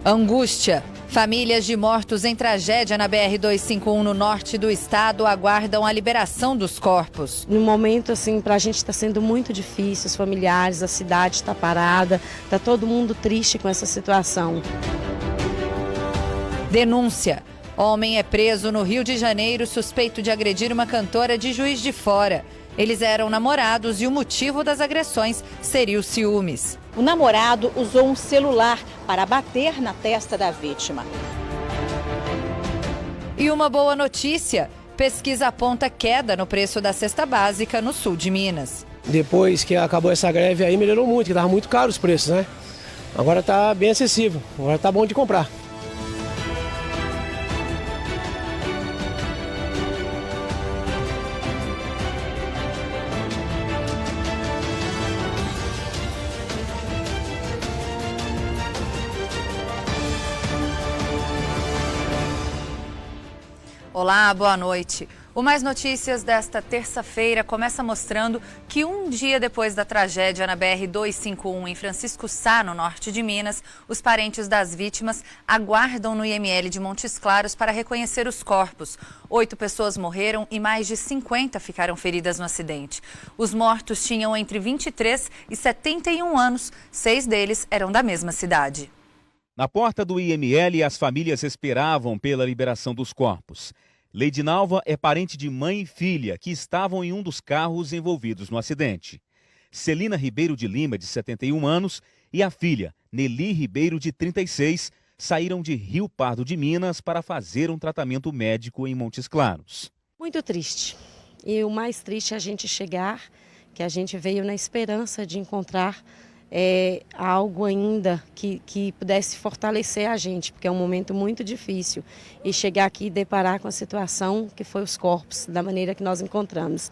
Angústia. Famílias de mortos em tragédia na BR-251 no norte do estado aguardam a liberação dos corpos. No momento, assim, para a gente está sendo muito difícil, os familiares, a cidade está parada, está todo mundo triste com essa situação. Denúncia. Homem é preso no Rio de Janeiro suspeito de agredir uma cantora de Juiz de Fora. Eles eram namorados e o motivo das agressões seria os ciúmes. O namorado usou um celular para bater na testa da vítima. E uma boa notícia: pesquisa aponta queda no preço da cesta básica no sul de Minas. Depois que acabou essa greve aí melhorou muito, que estava muito caro os preços, né? Agora está bem acessível, agora está bom de comprar. Olá, boa noite. O Mais Notícias desta terça-feira começa mostrando que um dia depois da tragédia na BR-251 em Francisco Sá, no norte de Minas, os parentes das vítimas aguardam no IML de Montes Claros para reconhecer os corpos. 8 pessoas morreram e mais de 50 ficaram feridas no acidente. Os mortos tinham entre 23 e 71 anos, 6 deles eram da mesma cidade. Na porta do IML, as famílias esperavam pela liberação dos corpos. Leidinalva é parente de mãe e filha que estavam em um dos carros envolvidos no acidente. Celina Ribeiro de Lima, de 71 anos, e a filha, Nelly Ribeiro, de 36, saíram de Rio Pardo de Minas para fazer um tratamento médico em Montes Claros. Muito triste. E o mais triste é a gente chegar, que a gente veio na esperança de encontrar algo ainda que pudesse fortalecer a gente, porque é um momento muito difícil. E chegar aqui e deparar com a situação que foi os corpos, da maneira que nós encontramos.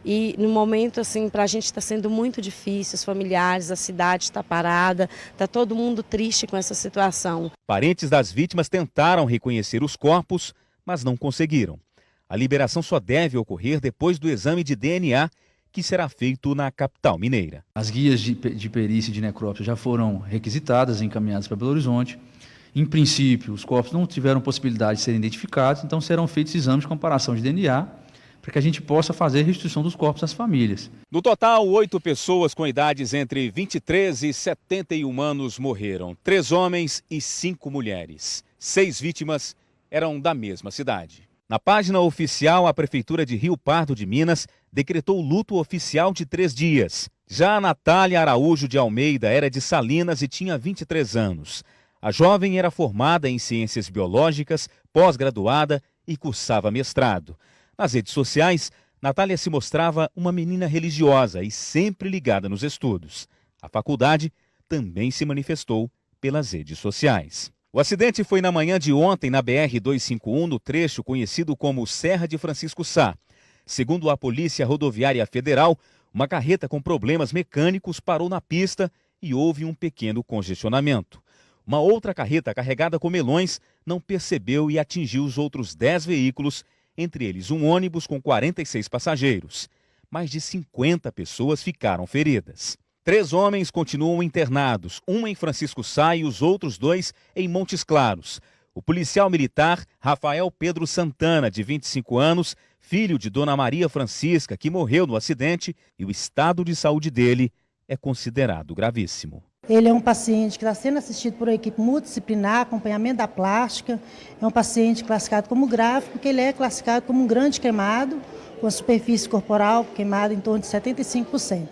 E no momento, assim, para a gente está sendo muito difícil, os familiares, a cidade está parada, está todo mundo triste com essa situação. Parentes das vítimas tentaram reconhecer os corpos, mas não conseguiram. A liberação só deve ocorrer depois do exame de DNA, que será feito na capital mineira. As guias de perícia e de necrópsia já foram requisitadas e encaminhadas para Belo Horizonte. Em princípio, os corpos não tiveram possibilidade de serem identificados, então serão feitos exames de comparação de DNA para que a gente possa fazer a restituição dos corpos às famílias. No total, 8 pessoas com idades entre 23 e 71 anos morreram. 3 homens e 5 mulheres. 6 vítimas eram da mesma cidade. Na página oficial, a Prefeitura de Rio Pardo de Minas decretou luto oficial de 3 dias. Já a Natália Araújo de Almeida era de Salinas e tinha 23 anos. A jovem era formada em ciências biológicas, pós-graduada e cursava mestrado. Nas redes sociais, Natália se mostrava uma menina religiosa e sempre ligada nos estudos. A faculdade também se manifestou pelas redes sociais. O acidente foi na manhã de ontem na BR-251, no trecho conhecido como Serra de Francisco Sá. Segundo a Polícia Rodoviária Federal, uma carreta com problemas mecânicos parou na pista e houve um pequeno congestionamento. Uma outra carreta carregada com melões não percebeu e atingiu os outros 10 veículos, entre eles um ônibus com 46 passageiros. Mais de 50 pessoas ficaram feridas. 3 homens continuam internados, um em Francisco Sá e os outros 2 em Montes Claros. O policial militar Rafael Pedro Santana, de 25 anos, filho de Dona Maria Francisca, que morreu no acidente, e o estado de saúde dele é considerado gravíssimo. Ele é um paciente que está sendo assistido por uma equipe multidisciplinar, acompanhamento da plástica. É um paciente classificado como grave, porque ele é classificado como um grande queimado, com a superfície corporal queimada em torno de 75%.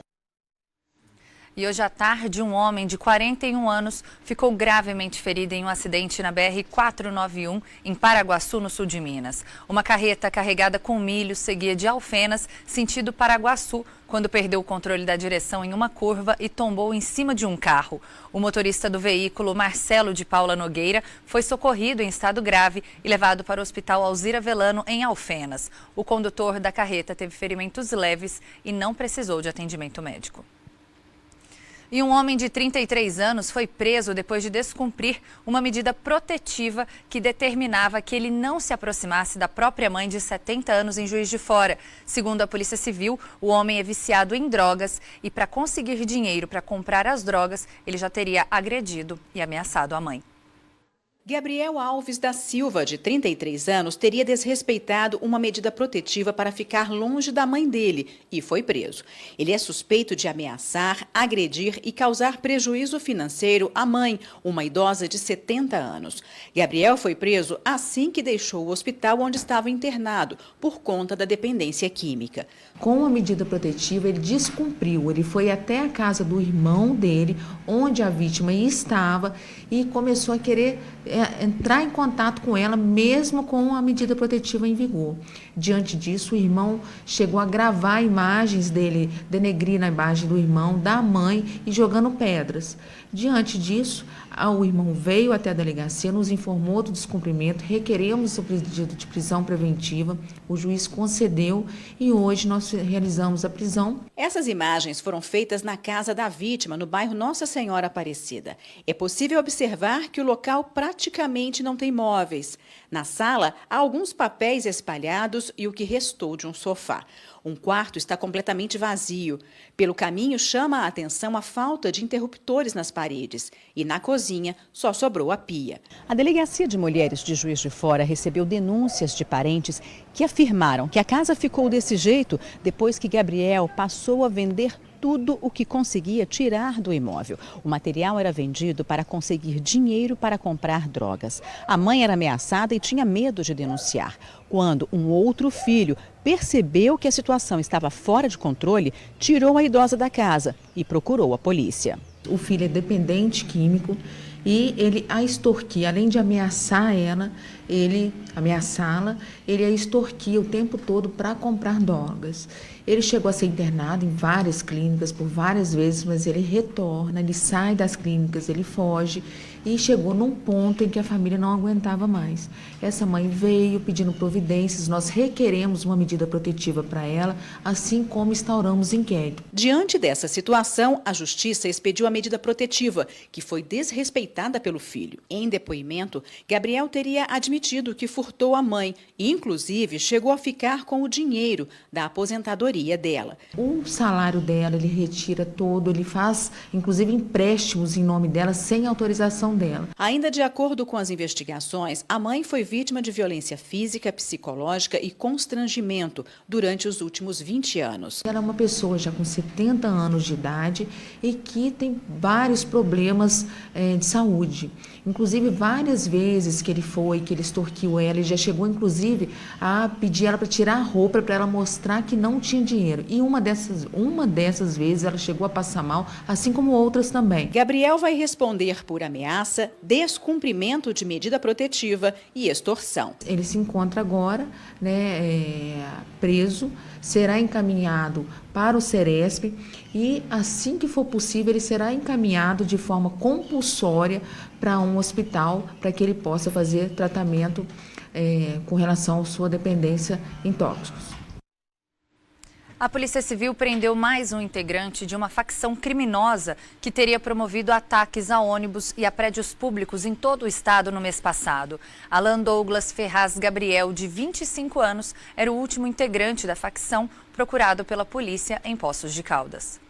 E hoje à tarde, um homem de 41 anos ficou gravemente ferido em um acidente na BR-491, em Paraguaçu, no sul de Minas. Uma carreta carregada com milho seguia de Alfenas, sentido Paraguaçu, quando perdeu o controle da direção em uma curva e tombou em cima de um carro. O motorista do veículo, Marcelo de Paula Nogueira, foi socorrido em estado grave e levado para o Hospital Alzira Velano, em Alfenas. O condutor da carreta teve ferimentos leves e não precisou de atendimento médico. E um homem de 33 anos foi preso depois de descumprir uma medida protetiva que determinava que ele não se aproximasse da própria mãe de 70 anos em Juiz de Fora. Segundo a Polícia Civil, o homem é viciado em drogas e, para conseguir dinheiro para comprar as drogas, ele já teria agredido e ameaçado a mãe. Gabriel Alves da Silva, de 33 anos, teria desrespeitado uma medida protetiva para ficar longe da mãe dele e foi preso. Ele é suspeito de ameaçar, agredir e causar prejuízo financeiro à mãe, uma idosa de 70 anos. Gabriel foi preso assim que deixou o hospital onde estava internado, por conta da dependência química. Com a medida protetiva, ele descumpriu. Ele foi até a casa do irmão dele, onde a vítima estava, e começou a querer entrar em contato com ela, mesmo com a medida protetiva em vigor. Diante disso, o irmão chegou a gravar imagens dele, denegrindo a imagem do irmão, da mãe e jogando pedras. Diante disso, o irmão veio até a delegacia, nos informou do descumprimento, requeremos o pedido de prisão preventiva, o juiz concedeu e hoje nós realizamos a prisão. Essas imagens foram feitas na casa da vítima, no bairro Nossa Senhora Aparecida. É possível observar que o local praticamente não tem móveis. Na sala, há alguns papéis espalhados e o que restou de um sofá. Um quarto está completamente vazio. Pelo caminho, chama a atenção a falta de interruptores nas paredes. E na cozinha, só sobrou a pia. A Delegacia de Mulheres de Juiz de Fora recebeu denúncias de parentes que afirmaram que a casa ficou desse jeito depois que Gabriel passou a vender tudo o que conseguia tirar do imóvel. O material era vendido para conseguir dinheiro para comprar drogas. A mãe era ameaçada e tinha medo de denunciar. Quando um outro filho percebeu que a situação estava fora de controle, tirou a idosa da casa e procurou a polícia. O filho é dependente químico e ele a extorquia, além de ameaçar ela, ele a extorquia o tempo todo para comprar drogas. Ele chegou a ser internado em várias clínicas por várias vezes, mas ele retorna, ele sai das clínicas, ele foge e chegou num ponto em que a família não aguentava mais. Essa mãe veio pedindo providências, nós requeremos uma medida protetiva para ela, assim como instauramos inquérito. Diante dessa situação, a Justiça expediu a medida protetiva, que foi desrespeitada pelo filho. Em depoimento, Gabriel teria admitido que furtou a mãe e, inclusive, chegou a ficar com o dinheiro da aposentadoria dela. O salário dela, ele retira todo, ele faz, inclusive, empréstimos em nome dela, sem autorização dela. Ainda de acordo com as investigações, a mãe foi vítima de violência física, psicológica e constrangimento durante os últimos 20 anos. Ela é uma pessoa já com 70 anos de idade e que tem vários problemas de saúde. Inclusive, várias vezes que ele extorquiu ela, ele já chegou, inclusive, a pedir ela para tirar a roupa para ela mostrar que não tinha dinheiro. E uma dessas vezes ela chegou a passar mal, assim como outras também. Gabriel vai responder por ameaça, descumprimento de medida protetiva e extorsão. Ele se encontra agora, preso, será encaminhado para o Ceresp e, assim que for possível, ele será encaminhado de forma compulsória para um hospital para que ele possa fazer tratamento com relação à sua dependência em tóxicos. A Polícia Civil prendeu mais um integrante de uma facção criminosa que teria promovido ataques a ônibus e a prédios públicos em todo o estado no mês passado. Alan Douglas Ferraz Gabriel, de 25 anos, era o último integrante da facção procurado pela polícia em Poços de Caldas.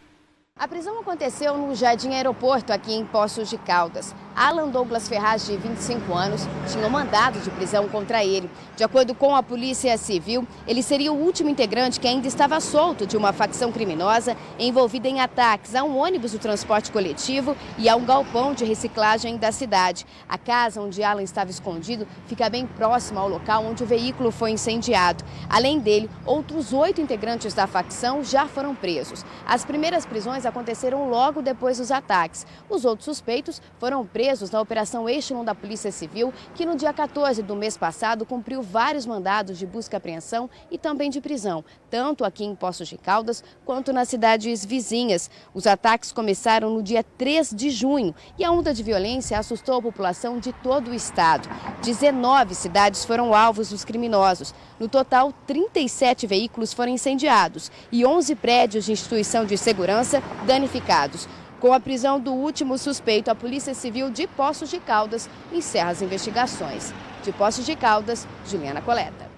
A prisão aconteceu no Jardim Aeroporto, aqui em Poços de Caldas. Alan Douglas Ferraz, de 25 anos, tinha um mandado de prisão contra ele. De acordo com a Polícia Civil, ele seria o último integrante que ainda estava solto de uma facção criminosa envolvida em ataques a um ônibus do transporte coletivo e a um galpão de reciclagem da cidade. A casa onde Alan estava escondido fica bem próxima ao local onde o veículo foi incendiado. Além dele, outros 8 integrantes da facção já foram presos. As primeiras prisões aconteceram logo depois dos ataques. Os outros suspeitos foram presos na Operação Echelon da Polícia Civil, que no dia 14 do mês passado cumpriu vários mandados de busca e apreensão e também de prisão, tanto aqui em Poços de Caldas quanto nas cidades vizinhas. Os ataques começaram no dia 3 de junho e a onda de violência assustou a população de todo o estado. 19 cidades foram alvos dos criminosos. No total, 37 veículos foram incendiados e 11 prédios de instituição de segurança danificados. Com a prisão do último suspeito, a Polícia Civil de Poços de Caldas encerra as investigações. De Poços de Caldas, Juliana Coleta.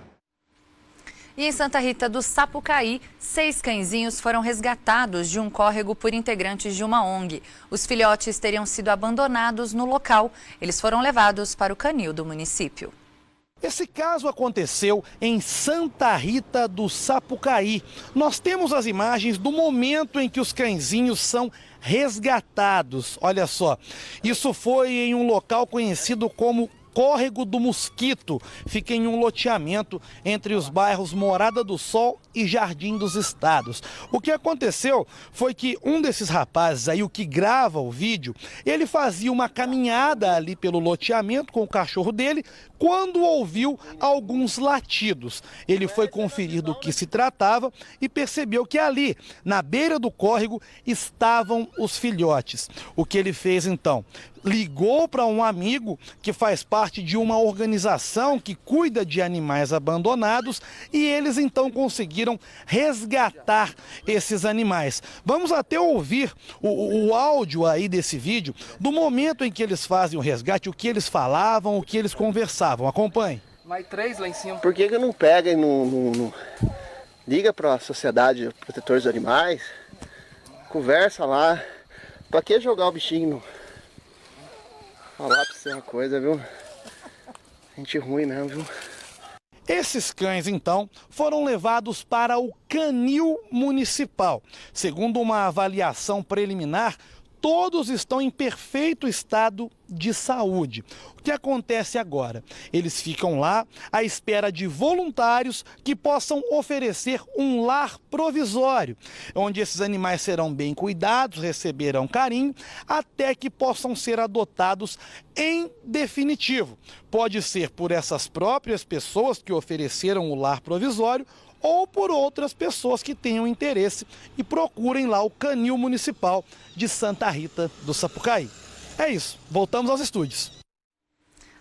E em Santa Rita do Sapucaí, 6 cãezinhos foram resgatados de um córrego por integrantes de uma ONG. Os filhotes teriam sido abandonados no local. Eles foram levados para o canil do município. Esse caso aconteceu em Santa Rita do Sapucaí. Nós temos as imagens do momento em que os cãezinhos são resgatados. Olha só, isso foi em um local conhecido como Córrego do Mosquito, fica em um loteamento entre os bairros Morada do Sol e Jardim dos Estados. O que aconteceu foi que um desses rapazes aí, o que grava o vídeo, ele fazia uma caminhada ali pelo loteamento com o cachorro dele, quando ouviu alguns latidos. Ele foi conferir do que se tratava e percebeu que ali, na beira do córrego, estavam os filhotes. O que ele fez então? Ligou para um amigo que faz parte de uma organização que cuida de animais abandonados e eles então conseguiram resgatar esses animais. Vamos até ouvir o áudio aí desse vídeo, do momento em que eles fazem o resgate, o que eles falavam, o que eles conversavam. Acompanhe. Mais 3 lá em cima. Por que não pega e não liga para a Sociedade de Protetores dos Animais, conversa lá, para que jogar o bichinho? Falar pra você uma coisa, viu? Gente ruim mesmo, viu? Esses cães, então, foram levados para o canil municipal. Segundo uma avaliação preliminar, todos estão em perfeito estado de saúde. O que acontece agora? Eles ficam lá à espera de voluntários que possam oferecer um lar provisório, onde esses animais serão bem cuidados, receberão carinho, até que possam ser adotados em definitivo. Pode ser por essas próprias pessoas que ofereceram o lar provisório, ou por outras pessoas que tenham interesse e procurem lá o canil municipal de Santa Rita do Sapucaí. É isso, voltamos aos estúdios.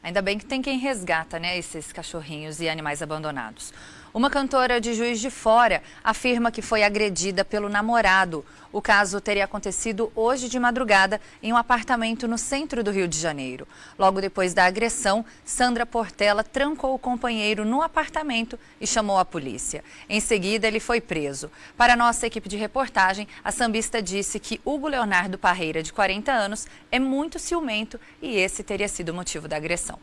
Ainda bem que tem quem resgata, né, esses cachorrinhos e animais abandonados. Uma cantora de Juiz de Fora afirma que foi agredida pelo namorado. O caso teria acontecido hoje de madrugada em um apartamento no centro do Rio de Janeiro. Logo depois da agressão, Sandra Portela trancou o companheiro no apartamento e chamou a polícia. Em seguida, ele foi preso. Para a nossa equipe de reportagem, a sambista disse que Hugo Leonardo Parreira, de 40 anos, é muito ciumento e esse teria sido o motivo da agressão.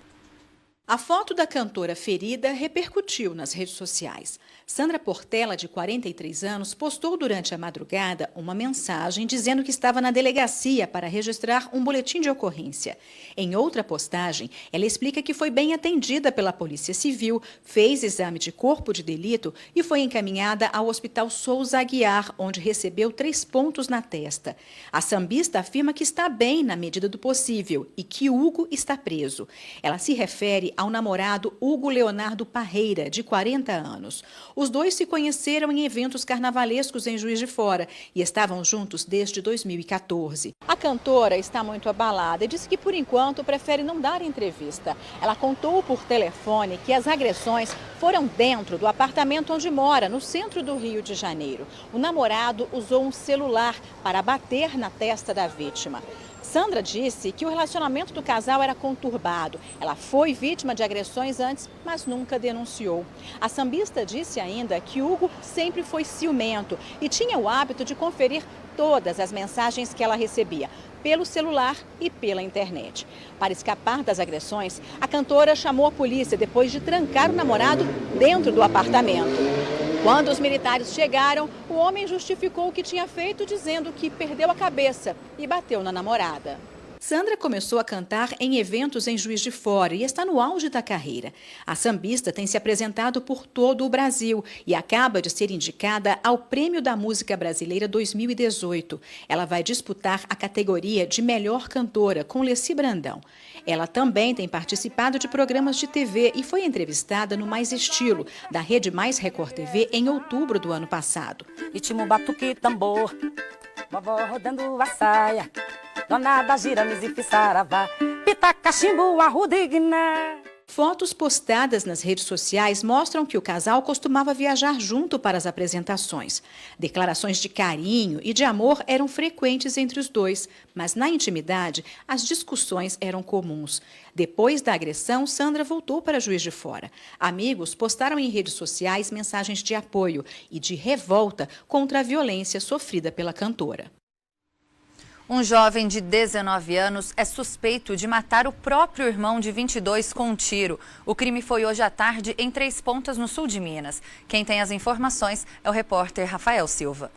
A foto da cantora ferida repercutiu nas redes sociais. Sandra Portela, de 43 anos, postou durante a madrugada uma mensagem dizendo que estava na delegacia para registrar um boletim de ocorrência. Em outra postagem, ela explica que foi bem atendida pela Polícia Civil, fez exame de corpo de delito e foi encaminhada ao Hospital Souza Aguiar, onde recebeu 3 pontos na testa. A sambista afirma que está bem na medida do possível e que Hugo está preso. Ela se refere ao namorado Hugo Leonardo Parreira, de 40 anos. Os dois se conheceram em eventos carnavalescos em Juiz de Fora e estavam juntos desde 2014. A cantora está muito abalada e disse que, por enquanto, prefere não dar entrevista. Ela contou por telefone que as agressões foram dentro do apartamento onde mora, no centro do Rio de Janeiro. O namorado usou um celular para bater na testa da vítima. Sandra disse que o relacionamento do casal era conturbado. Ela foi vítima de agressões antes, mas nunca denunciou. A sambista disse ainda que Hugo sempre foi ciumento e tinha o hábito de conferir todas as mensagens que ela recebia, pelo celular e pela internet. Para escapar das agressões, a cantora chamou a polícia depois de trancar o namorado dentro do apartamento. Quando os militares chegaram, o homem justificou o que tinha feito, dizendo que perdeu a cabeça e bateu na namorada. Sandra começou a cantar em eventos em Juiz de Fora e está no auge da carreira. A sambista tem se apresentado por todo o Brasil e acaba de ser indicada ao Prêmio da Música Brasileira 2018. Ela vai disputar a categoria de Melhor Cantora com Leci Brandão. Ela também tem participado de programas de TV e foi entrevistada no Mais Estilo, da Rede Mais Record TV, em outubro do ano passado. Ritmo, batuque, tambor, vovó rodando a saia, dona da gira, misipi, saravá, pita, cachimbo, arruda e guiné. Fotos postadas nas redes sociais mostram que o casal costumava viajar junto para as apresentações. Declarações de carinho e de amor eram frequentes entre os dois, mas na intimidade as discussões eram comuns. Depois da agressão, Sandra voltou para Juiz de Fora. Amigos postaram em redes sociais mensagens de apoio e de revolta contra a violência sofrida pela cantora. Um jovem de 19 anos é suspeito de matar o próprio irmão de 22 com um tiro. O crime foi hoje à tarde em Três Pontas, no sul de Minas. Quem tem as informações é o repórter Rafael Silva.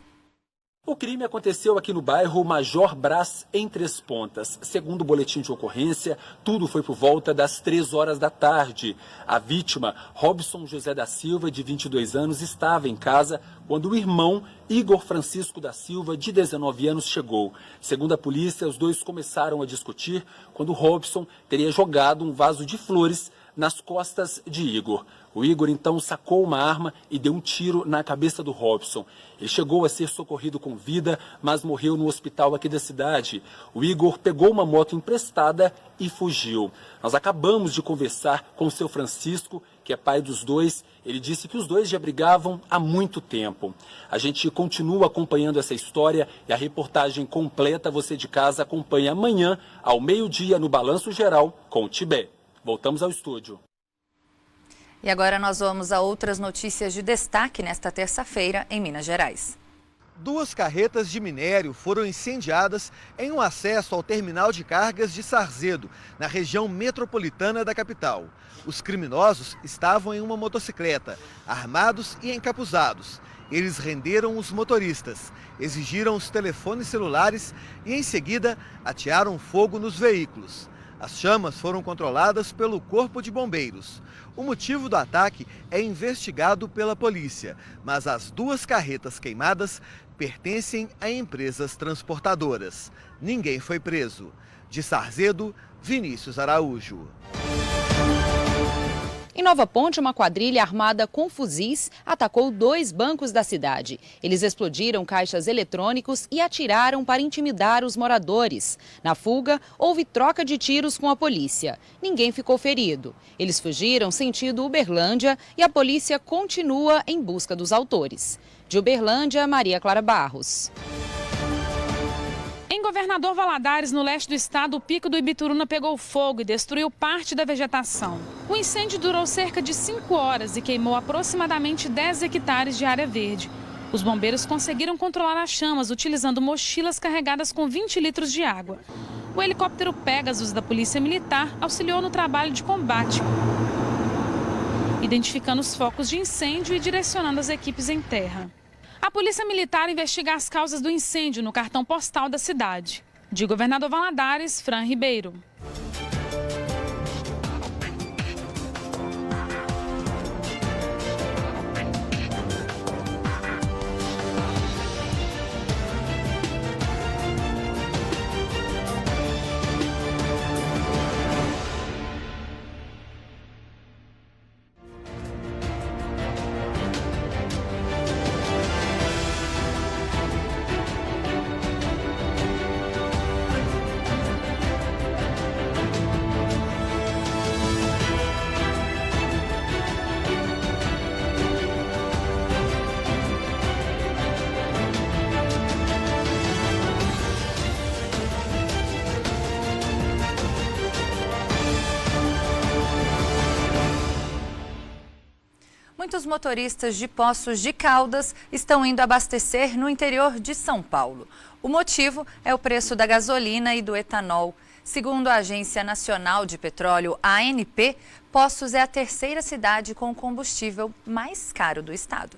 O crime aconteceu aqui no bairro Major Brás, em Três Pontas. Segundo o boletim de ocorrência, tudo foi por volta das 3 horas da tarde. A vítima, Robson José da Silva, de 22 anos, estava em casa quando o irmão, Igor Francisco da Silva, de 19 anos, chegou. Segundo a polícia, os dois começaram a discutir quando Robson teria jogado um vaso de flores nas costas de Igor. O Igor então sacou uma arma e deu um tiro na cabeça do Robson. Ele chegou a ser socorrido com vida, mas morreu no hospital aqui da cidade. O Igor pegou uma moto emprestada e fugiu. Nós acabamos de conversar com o seu Francisco, que é pai dos dois. Ele disse que os dois já brigavam há muito tempo. A gente continua acompanhando essa história e a reportagem completa você de casa acompanha amanhã, ao meio-dia, no Balanço Geral, com o Tibé. Voltamos ao estúdio. E agora nós vamos a outras notícias de destaque nesta terça-feira em Minas Gerais. 2 carretas de minério foram incendiadas em um acesso ao terminal de cargas de Sarzedo, na região metropolitana da capital. Os criminosos estavam em uma motocicleta, armados e encapuzados. Eles renderam os motoristas, exigiram os telefones celulares e, em seguida, atearam fogo nos veículos. As chamas foram controladas pelo Corpo de Bombeiros. O motivo do ataque é investigado pela polícia, mas as 2 carretas queimadas pertencem a empresas transportadoras. Ninguém foi preso. De Sarzedo, Vinícius Araújo. Em Nova Ponte, uma quadrilha armada com fuzis atacou 2 bancos da cidade. Eles explodiram caixas eletrônicos e atiraram para intimidar os moradores. Na fuga, houve troca de tiros com a polícia. Ninguém ficou ferido. Eles fugiram sentido Uberlândia e a polícia continua em busca dos autores. De Uberlândia, Maria Clara Barros. Em Governador Valadares, no leste do estado, o pico do Ibituruna pegou fogo e destruiu parte da vegetação. O incêndio durou cerca de 5 horas e queimou aproximadamente 10 hectares de área verde. Os bombeiros conseguiram controlar as chamas utilizando mochilas carregadas com 20 litros de água. O helicóptero Pegasus da Polícia Militar auxiliou no trabalho de combate, identificando os focos de incêndio e direcionando as equipes em terra. A Polícia Militar investiga as causas do incêndio no cartão postal da cidade. De Governador Valadares, Fran Ribeiro. Muitos motoristas de Poços de Caldas estão indo abastecer no interior de São Paulo. O motivo é o preço da gasolina e do etanol. Segundo a Agência Nacional de Petróleo, a ANP, Poços é a 3ª cidade com o combustível mais caro do estado.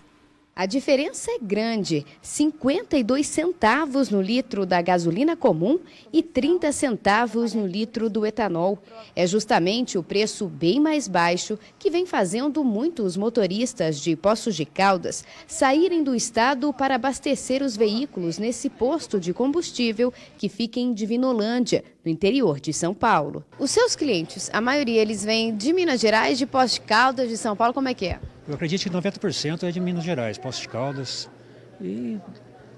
A diferença é grande, 52 centavos no litro da gasolina comum e 30 centavos no litro do etanol. É justamente o preço bem mais baixo que vem fazendo muitos motoristas de Poços de Caldas saírem do estado para abastecer os veículos nesse posto de combustível que fica em Divinolândia, no interior de São Paulo. Os seus clientes, a maioria eles vêm de Minas Gerais, de Poços de Caldas, de São Paulo, como é que é? Eu acredito que 90% é de Minas Gerais, Poços de Caldas e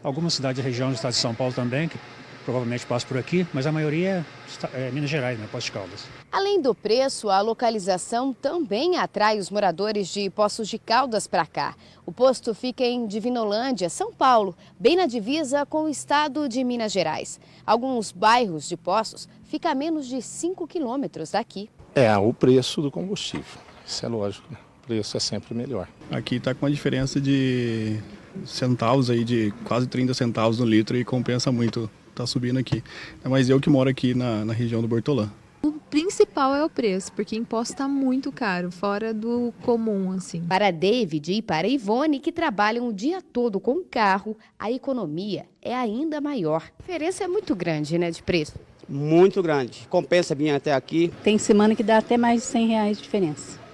algumas cidades da região do estado de São Paulo também, que provavelmente passa por aqui, mas a maioria é Minas Gerais, né, Poços de Caldas. Além do preço, a localização também atrai os moradores de Poços de Caldas para cá. O posto fica em Divinolândia, São Paulo, bem na divisa com o estado de Minas Gerais. Alguns bairros de Poços ficam a menos de 5 quilômetros daqui. É o preço do combustível, isso é lógico, né? O preço é sempre melhor. Aqui está com uma diferença de centavos, aí, de quase 30 centavos no litro e compensa muito, tá subindo aqui. Mas eu que moro aqui na região do Bortolã. O principal é o preço, porque imposto está muito caro, fora do comum, assim. Para David e para Ivone, que trabalham o dia todo com o carro, a economia é ainda maior. A diferença é muito grande, né, de preço? Muito grande. Compensa vir até aqui. Tem semana que dá até mais de R$100 de diferença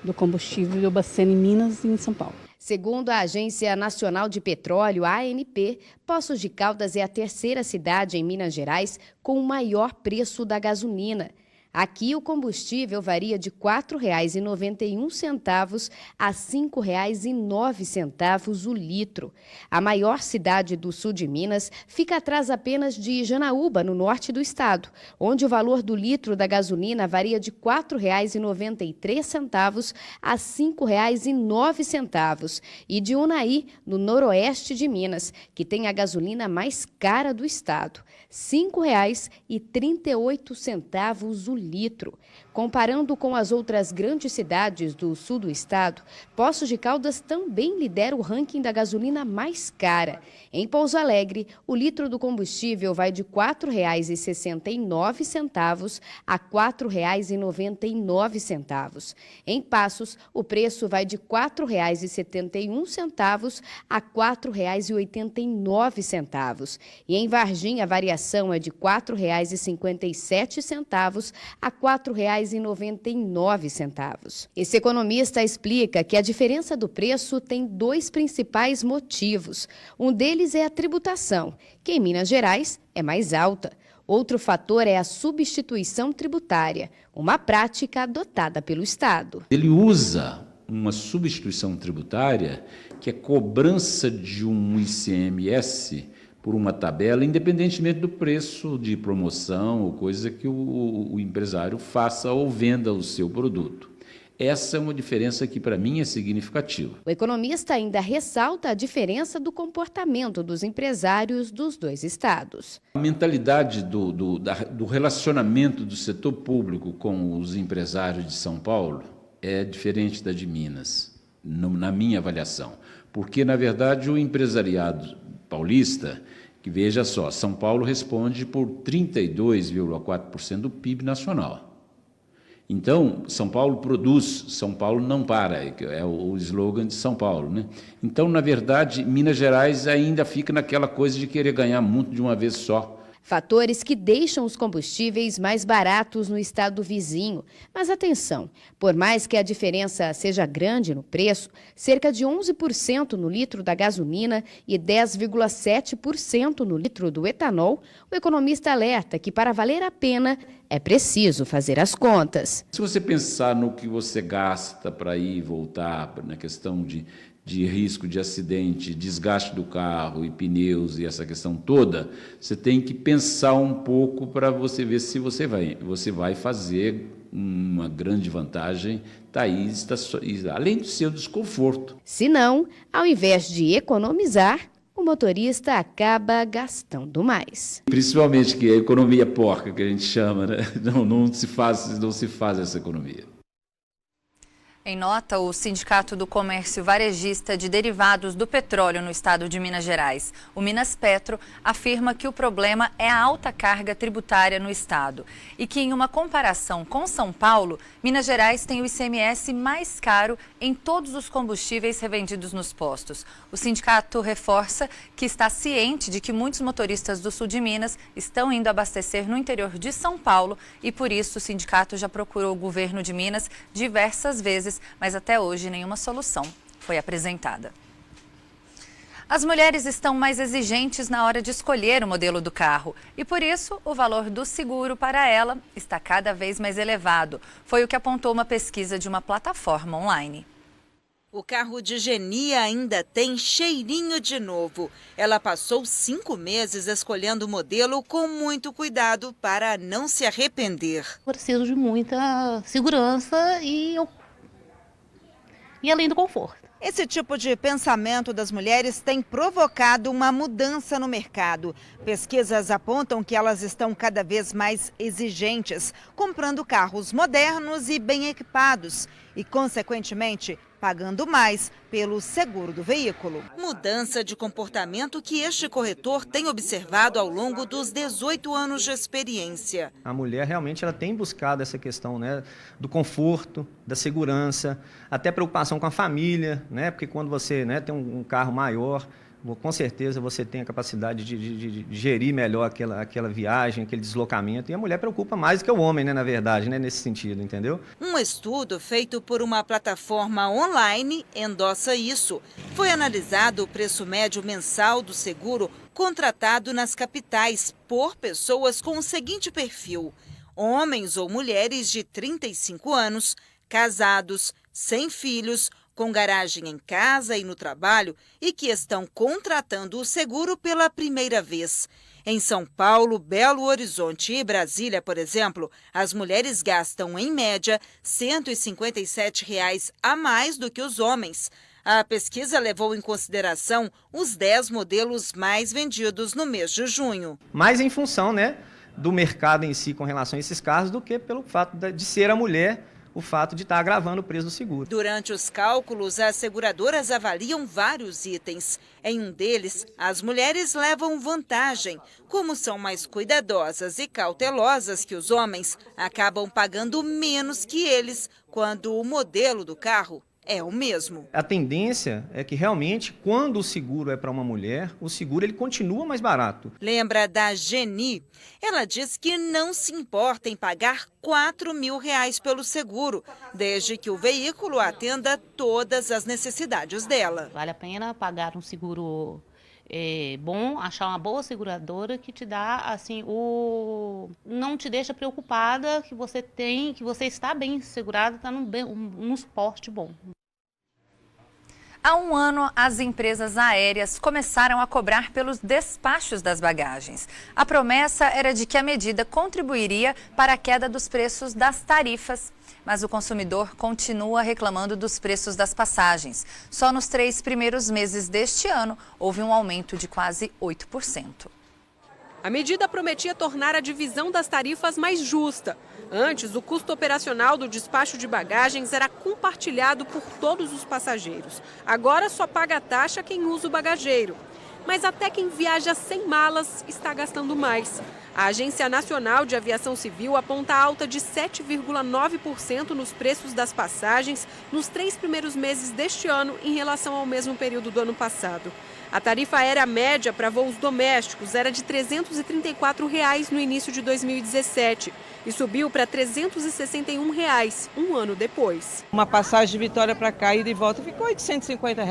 do combustível do abastecendo em Minas e em São Paulo. Segundo a Agência Nacional de Petróleo, a ANP, Poços de Caldas é a terceira cidade em Minas Gerais com o maior preço da gasolina. Aqui, o combustível varia de R$ 4,91 a R$ 5,09 o litro. A maior cidade do sul de Minas fica atrás apenas de Janaúba, no norte do estado, onde o valor do litro da gasolina varia de R$ 4,93 a R$ 5,09. E de Unaí, no noroeste de Minas, que tem a gasolina mais cara do estado, R$ 5,38 o litro. Comparando com as outras grandes cidades do sul do estado, Poços de Caldas também lidera o ranking da gasolina mais cara. Em Pouso Alegre, o litro do combustível vai de R$ 4,69 a R$ 4,99. Em Passos, o preço vai de R$ 4,71 a R$ 4,89. E em Varginha, a variação é de R$ 4,57 a R$ 4,99. Esse economista explica que a diferença do preço tem dois principais motivos. Um deles é a tributação, que em Minas Gerais é mais alta. Outro fator é a substituição tributária, uma prática adotada pelo Estado. Ele usa uma substituição tributária, que é cobrança de um ICMS por uma tabela, independentemente do preço de promoção ou coisa que o empresário faça ou venda o seu produto. Essa é uma diferença que, para mim, é significativa. O economista ainda ressalta a diferença do comportamento dos empresários dos dois estados. A mentalidade do relacionamento do setor público com os empresários de São Paulo é diferente da de Minas, na minha avaliação. Porque, na verdade, o empresariado paulista, que veja só, São Paulo responde por 32,4% do PIB nacional. Então, São Paulo produz, São Paulo não para, é o slogan de São Paulo, né? Então, na verdade, Minas Gerais ainda fica naquela coisa de querer ganhar muito de uma vez só. Fatores que deixam os combustíveis mais baratos no estado vizinho. Mas atenção, por mais que a diferença seja grande no preço, cerca de 11% no litro da gasolina e 10,7% no litro do etanol, o economista alerta que para valer a pena é preciso fazer as contas. Se você pensar no que você gasta para ir e voltar, na questão de risco de acidente, desgaste do carro e pneus e essa questão toda, você tem que pensar um pouco para você ver se você vai fazer uma grande vantagem, além do seu desconforto. Se não, ao invés de economizar, o motorista acaba gastando mais. Principalmente que a economia porca, que a gente chama, né? Não se faz essa economia. Em nota, o Sindicato do Comércio Varejista de Derivados do Petróleo no estado de Minas Gerais, o Minaspetro, afirma que o problema é a alta carga tributária no estado e que, em uma comparação com São Paulo, Minas Gerais tem o ICMS mais caro em todos os combustíveis revendidos nos postos. O sindicato reforça que está ciente de que muitos motoristas do sul de Minas estão indo abastecer no interior de São Paulo e, por isso, o sindicato já procurou o governo de Minas diversas vezes, mas até hoje nenhuma solução foi apresentada. As mulheres estão mais exigentes na hora de escolher o modelo do carro e, por isso, o valor do seguro para ela está cada vez mais elevado. Foi o que apontou uma pesquisa de uma plataforma online. O carro de Geni ainda tem cheirinho de novo. Ela passou 5 meses escolhendo o modelo com muito cuidado para não se arrepender. Preciso de muita segurança e além do conforto. Esse tipo de pensamento das mulheres tem provocado uma mudança no mercado. Pesquisas apontam que elas estão cada vez mais exigentes, comprando carros modernos e bem equipados e, consequentemente, pagando mais pelo seguro do veículo. Mudança de comportamento que este corretor tem observado ao longo dos 18 anos de experiência. A mulher realmente ela tem buscado essa questão, né, do conforto, da segurança, até preocupação com a família, né, porque quando você, né, tem um carro maior, com certeza você tem a capacidade de gerir melhor aquela viagem, aquele deslocamento. E a mulher preocupa mais do que o homem, né, na verdade, né, nesse sentido, entendeu? Um estudo feito por uma plataforma online endossa isso. Foi analisado o preço médio mensal do seguro contratado nas capitais por pessoas com o seguinte perfil: homens ou mulheres de 35 anos, casados, sem filhos, com garagem em casa e no trabalho e que estão contratando o seguro pela primeira vez. Em São Paulo, Belo Horizonte e Brasília, por exemplo, as mulheres gastam, em média, R$ 157 a mais do que os homens. A pesquisa levou em consideração os 10 modelos mais vendidos no mês de junho. Mais em função, né, do mercado em si com relação a esses carros do que pelo fato de ser a mulher, o fato de estar agravando o preço do seguro. Durante os cálculos, as seguradoras avaliam vários itens. Em um deles, as mulheres levam vantagem. Como são mais cuidadosas e cautelosas que os homens, acabam pagando menos que eles quando o modelo do carro é o mesmo. A tendência é que realmente, quando o seguro é para uma mulher, o seguro ele continua mais barato. Lembra da Geni? Ela diz que não se importa em pagar R$4.000 pelo seguro, desde que o veículo atenda todas as necessidades dela. Vale a pena pagar um seguro bom, achar uma boa seguradora que te dá, assim, não te deixa preocupada, que você está bem segurada, está num suporte bom. Há um ano, as empresas aéreas começaram a cobrar pelos despachos das bagagens. A promessa era de que a medida contribuiria para a queda dos preços das tarifas. Mas o consumidor continua reclamando dos preços das passagens. Só nos 3 primeiros meses deste ano, houve um aumento de quase 8%. A medida prometia tornar a divisão das tarifas mais justa. Antes, o custo operacional do despacho de bagagens era compartilhado por todos os passageiros. Agora só paga a taxa quem usa o bagageiro. Mas até quem viaja sem malas está gastando mais. A Agência Nacional de Aviação Civil aponta alta de 7,9% nos preços das passagens nos 3 primeiros meses deste ano em relação ao mesmo período do ano passado. A tarifa aérea média para voos domésticos era de R$ 334 no início de 2017 e subiu para R$ 361 um ano depois. Uma passagem de Vitória para cá, ida e volta, ficou R$ 850.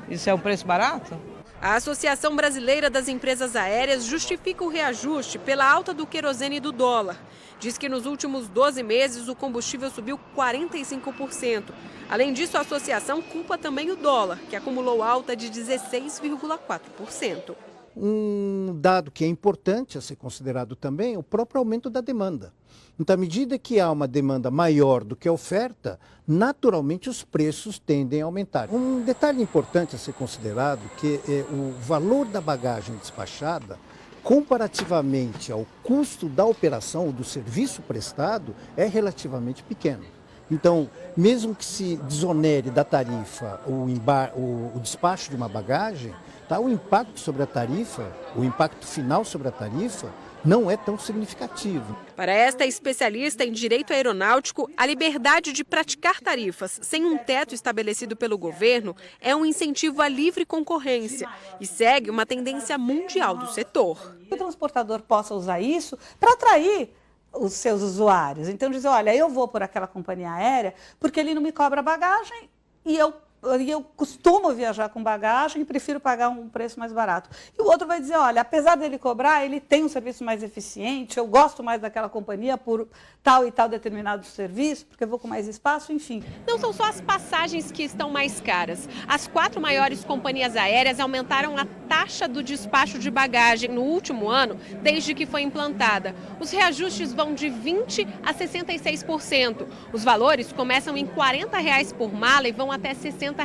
Isso é um preço barato? A Associação Brasileira das Empresas Aéreas justifica o reajuste pela alta do querosene e do dólar. Diz que nos últimos 12 meses o combustível subiu 45%. Além disso, a associação culpa também o dólar, que acumulou alta de 16,4%. Um dado que é importante a ser considerado também é o próprio aumento da demanda. Então, à medida que há uma demanda maior do que a oferta, naturalmente os preços tendem a aumentar. Um detalhe importante a ser considerado é que o valor da bagagem despachada, comparativamente ao custo da operação ou do serviço prestado, é relativamente pequeno. Então, mesmo que se desonere da tarifa o despacho de uma bagagem, o impacto sobre a tarifa, o impacto final sobre a tarifa, não é tão significativo. Para esta especialista em direito aeronáutico, a liberdade de praticar tarifas sem um teto estabelecido pelo governo é um incentivo à livre concorrência e segue uma tendência mundial do setor. Que o transportador possa usar isso para atrair os seus usuários. Então dizer, olha, eu vou por aquela companhia aérea porque ele não me cobra bagagem e eu eu costumo viajar com bagagem e prefiro pagar um preço mais barato. E o outro vai dizer, olha, apesar dele cobrar, ele tem um serviço mais eficiente, eu gosto mais daquela companhia por tal e tal determinado serviço, porque eu vou com mais espaço, enfim. Não são só as passagens que estão mais caras. As 4 maiores companhias aéreas aumentaram a taxa do despacho de bagagem no último ano, desde que foi implantada. Os reajustes vão de 20% a 66%. Os valores começam em R$ 40 por mala e vão até R$ 60.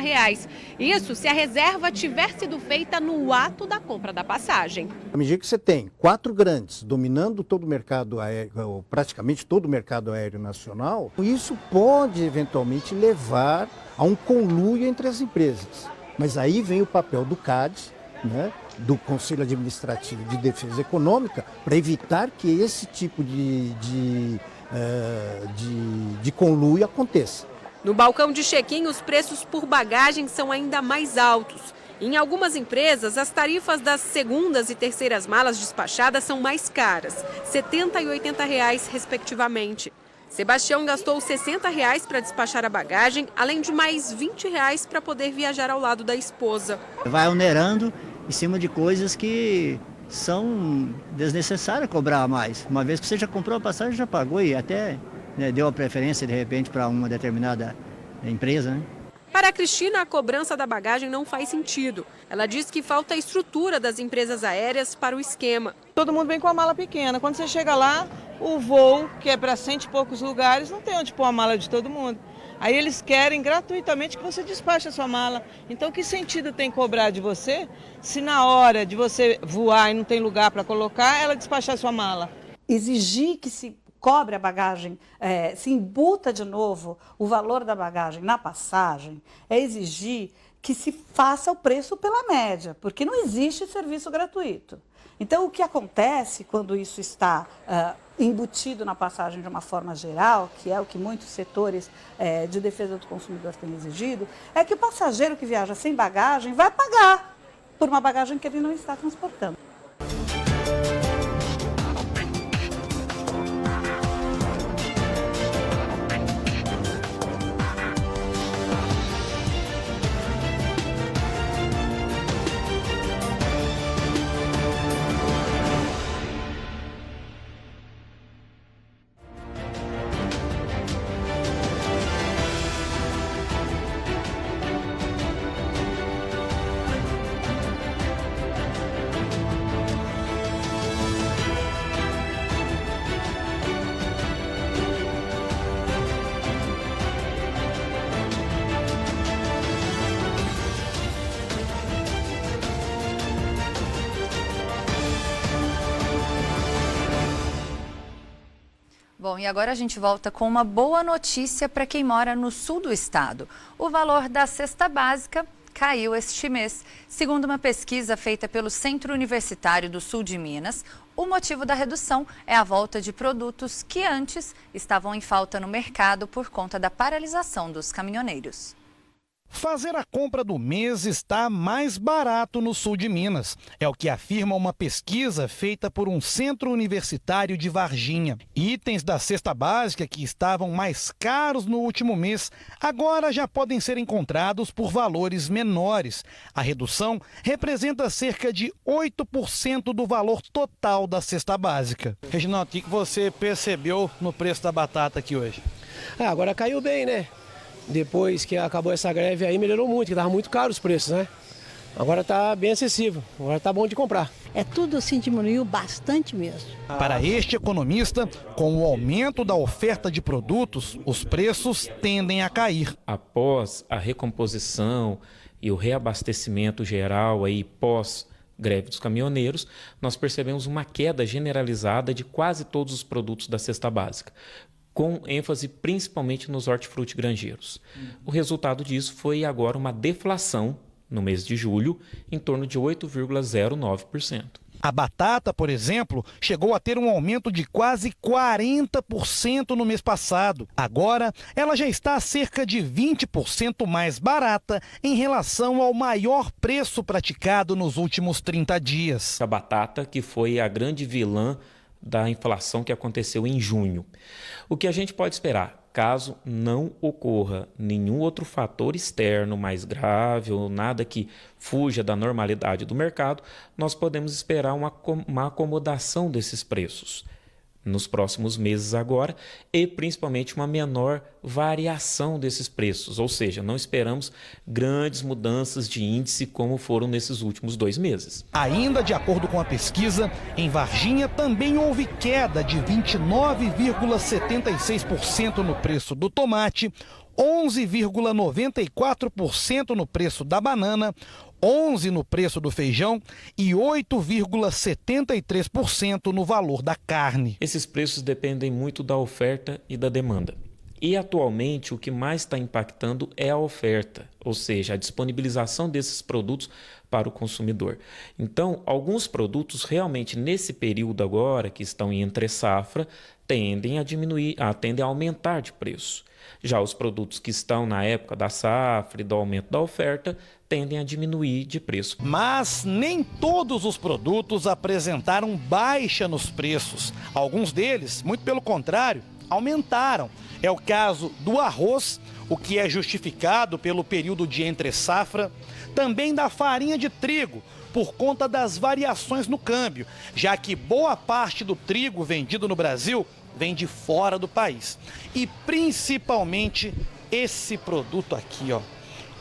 Isso se a reserva tiver sido feita no ato da compra da passagem. À medida que você tem 4 grandes dominando todo o mercado aéreo, praticamente todo o mercado aéreo nacional, isso pode eventualmente levar a um conluio entre as empresas. Mas aí vem o papel do CAD, né, do Conselho Administrativo de Defesa Econômica, para evitar que esse tipo de conluio aconteça. No balcão de check-in, os preços por bagagem são ainda mais altos. Em algumas empresas, as tarifas das segundas e terceiras malas despachadas são mais caras, R$ 70 e R$ 80, respectivamente. Sebastião gastou R$ 60 para despachar a bagagem, além de mais R$ 20 para poder viajar ao lado da esposa. Vai onerando em cima de coisas que são desnecessárias cobrar mais. Uma vez que você já comprou a passagem, já pagou e até deu a preferência, de repente, para uma determinada empresa, né? Para a Cristina, a cobrança da bagagem não faz sentido. Ela diz que falta a estrutura das empresas aéreas para o esquema. Todo mundo vem com a mala pequena. Quando você chega lá, o voo, que é para 100 e poucos lugares, não tem onde pôr a mala de todo mundo. Aí eles querem gratuitamente que você despache a sua mala. Então, que sentido tem cobrar de você se na hora de você voar e não tem lugar para colocar, ela despachar a sua mala? Exigir que se cobre a bagagem, se imputa de novo o valor da bagagem na passagem, é exigir que se faça o preço pela média, porque não existe serviço gratuito. Então, o que acontece quando isso está embutido na passagem de uma forma geral, que é o que muitos setores de defesa do consumidor têm exigido, é que o passageiro que viaja sem bagagem vai pagar por uma bagagem que ele não está transportando. Bom, e agora a gente volta com uma boa notícia para quem mora no sul do estado. O valor da cesta básica caiu este mês. Segundo uma pesquisa feita pelo Centro Universitário do Sul de Minas, o motivo da redução é a volta de produtos que antes estavam em falta no mercado por conta da paralisação dos caminhoneiros. Fazer a compra do mês está mais barato no sul de Minas. É o que afirma uma pesquisa feita por um centro universitário de Varginha. Itens da cesta básica que estavam mais caros no último mês, agora já podem ser encontrados por valores menores. A redução representa cerca de 8% do valor total da cesta básica. Reginaldo, o que você percebeu no preço da batata aqui hoje? Agora caiu bem, né? Depois que acabou essa greve aí, melhorou muito, que estava muito caro os preços, né? Agora está bem acessível, agora está bom de comprar. Tudo assim diminuiu bastante mesmo. Para este economista, com o aumento da oferta de produtos, os preços tendem a cair. Após a recomposição e o reabastecimento geral aí pós greve dos caminhoneiros, nós percebemos uma queda generalizada de quase todos os produtos da cesta básica, com ênfase principalmente nos hortifrutigranjeiros. O resultado disso foi agora uma deflação no mês de julho, em torno de 8,09%. A batata, por exemplo, chegou a ter um aumento de quase 40% no mês passado. Agora, ela já está cerca de 20% mais barata em relação ao maior preço praticado nos últimos 30 dias. A batata, que foi a grande vilã da inflação que aconteceu em junho. O que a gente pode esperar? Caso não ocorra nenhum outro fator externo mais grave ou nada que fuja da normalidade do mercado, nós podemos esperar uma acomodação desses preços nos próximos meses agora e principalmente uma menor variação desses preços, ou seja, não esperamos grandes mudanças de índice como foram nesses últimos 2 meses. Ainda de acordo com a pesquisa, em Varginha também houve queda de 29,76% no preço do tomate, 11,94% no preço da banana, 11% no preço do feijão e 8,73% no valor da carne. Esses preços dependem muito da oferta e da demanda. E atualmente o que mais está impactando é a oferta, ou seja, a disponibilização desses produtos para o consumidor. Então, alguns produtos realmente nesse período agora, que estão em entre safra, tendem a aumentar de preço. Já os produtos que estão na época da safra e do aumento da oferta tendem a diminuir de preço. Mas nem todos os produtos apresentaram baixa nos preços. Alguns deles, muito pelo contrário, aumentaram. É o caso do arroz, o que é justificado pelo período de entre safra, também da farinha de trigo, por conta das variações no câmbio, já que boa parte do trigo vendido no Brasil vem de fora do país. E principalmente esse produto aqui, ó,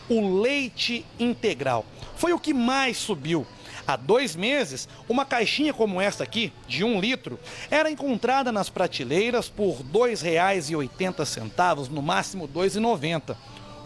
o leite integral. Foi o que mais subiu. Há 2 meses, uma caixinha como essa aqui, de 1 litro, era encontrada nas prateleiras por R$ 2,80, no máximo R$ 2,90.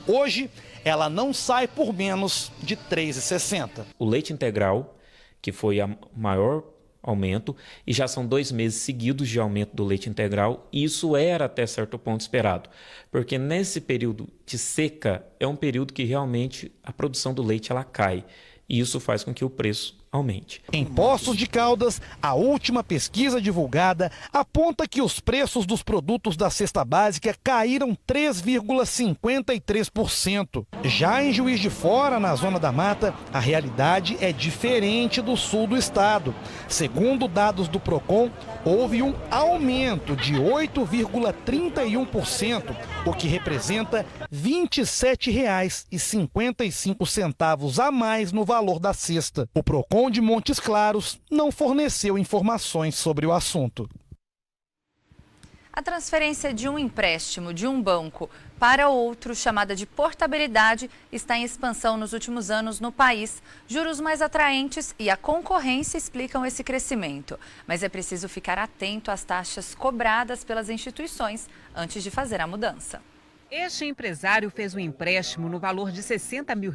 Hoje, ela não sai por menos de R$ 3,60. O leite integral, que foi a maior aumento, e já são 2 meses seguidos de aumento do leite integral, e isso era até certo ponto esperado, porque nesse período de seca é um período que realmente a produção do leite ela cai, e isso faz com que o preço aumente. Em Poços de Caldas, a última pesquisa divulgada aponta que os preços dos produtos da cesta básica caíram 3,53%. Já em Juiz de Fora, na Zona da Mata, a realidade é diferente do sul do estado. Segundo dados do Procon, houve um aumento de 8,31%, o que representa R$ 27,55 a mais no valor da cesta. O Procon de Montes Claros não forneceu informações sobre o assunto. A transferência de um empréstimo de um banco para outro, chamada de portabilidade, está em expansão nos últimos anos no país. Juros mais atraentes e a concorrência explicam esse crescimento. Mas é preciso ficar atento às taxas cobradas pelas instituições antes de fazer a mudança. Este empresário fez um empréstimo no valor de R$ 60 mil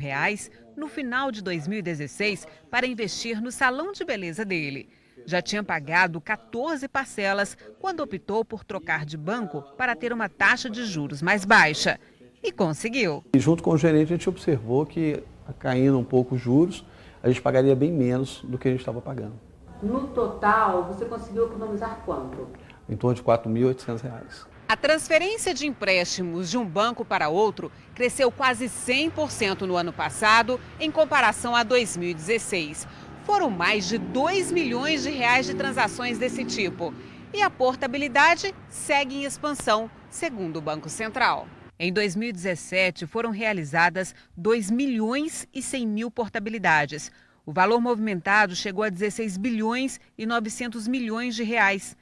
no final de 2016 para investir no salão de beleza dele. Já tinha pagado 14 parcelas quando optou por trocar de banco para ter uma taxa de juros mais baixa. E conseguiu. E junto com o gerente a gente observou que, caindo um pouco os juros, a gente pagaria bem menos do que a gente estava pagando. No total, você conseguiu economizar quanto? Em torno de R$ 4.800. A transferência de empréstimos de um banco para outro cresceu quase 100% no ano passado, em comparação a 2016. Foram mais de R$ 2 milhões de transações desse tipo. E a portabilidade segue em expansão, segundo o Banco Central. Em 2017, foram realizadas 2 milhões e 100 mil portabilidades. O valor movimentado chegou a 16 bilhões e 900 milhões de reais.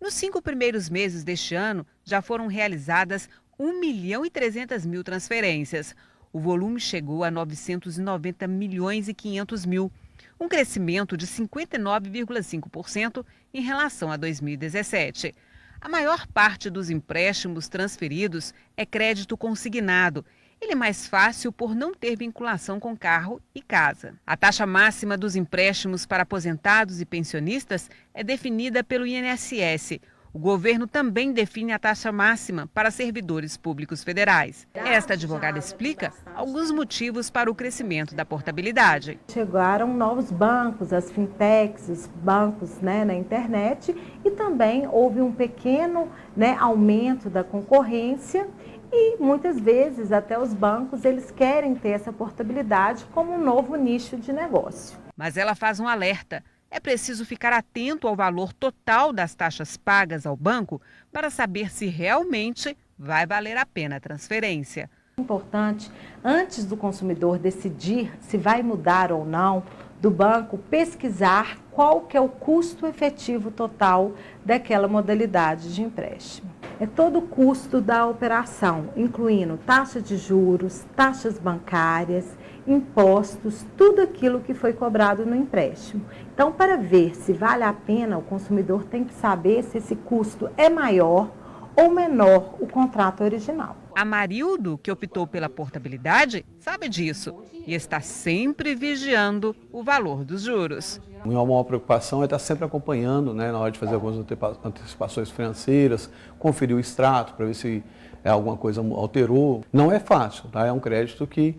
Nos 5 primeiros meses deste ano, já foram realizadas 1 milhão e 300 mil transferências. O volume chegou a 990 milhões e 500 mil, um crescimento de 59,5% em relação a 2017. A maior parte dos empréstimos transferidos é crédito consignado. Ele é mais fácil por não ter vinculação com carro e casa. A taxa máxima dos empréstimos para aposentados e pensionistas é definida pelo INSS. O governo também define a taxa máxima para servidores públicos federais. Esta advogada explica alguns motivos para o crescimento da portabilidade. Chegaram novos bancos, as fintechs, os bancos na internet, e também houve um pequeno aumento da concorrência. E muitas vezes até os bancos eles querem ter essa portabilidade como um novo nicho de negócio. Mas ela faz um alerta. É preciso ficar atento ao valor total das taxas pagas ao banco para saber se realmente vai valer a pena a transferência. Importante, antes do consumidor decidir se vai mudar ou não, do banco pesquisar qual que é o custo efetivo total daquela modalidade de empréstimo. É todo o custo da operação, incluindo taxa de juros, taxas bancárias, impostos, tudo aquilo que foi cobrado no empréstimo. Então, para ver se vale a pena, o consumidor tem que saber se esse custo é maior ou menor o contrato original. A Marildo, que optou pela portabilidade, sabe disso e está sempre vigiando o valor dos juros. Minha maior preocupação é estar sempre acompanhando, né, na hora de fazer algumas antecipações financeiras, conferir o extrato para ver se alguma coisa alterou. Não é fácil, tá? É um crédito que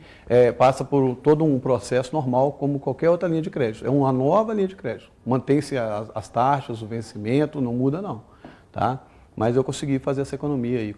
passa por todo um processo normal, como qualquer outra linha de crédito. É uma nova linha de crédito. Mantém-se as taxas, o vencimento, não muda não, tá? Mas eu consegui fazer essa economia aí.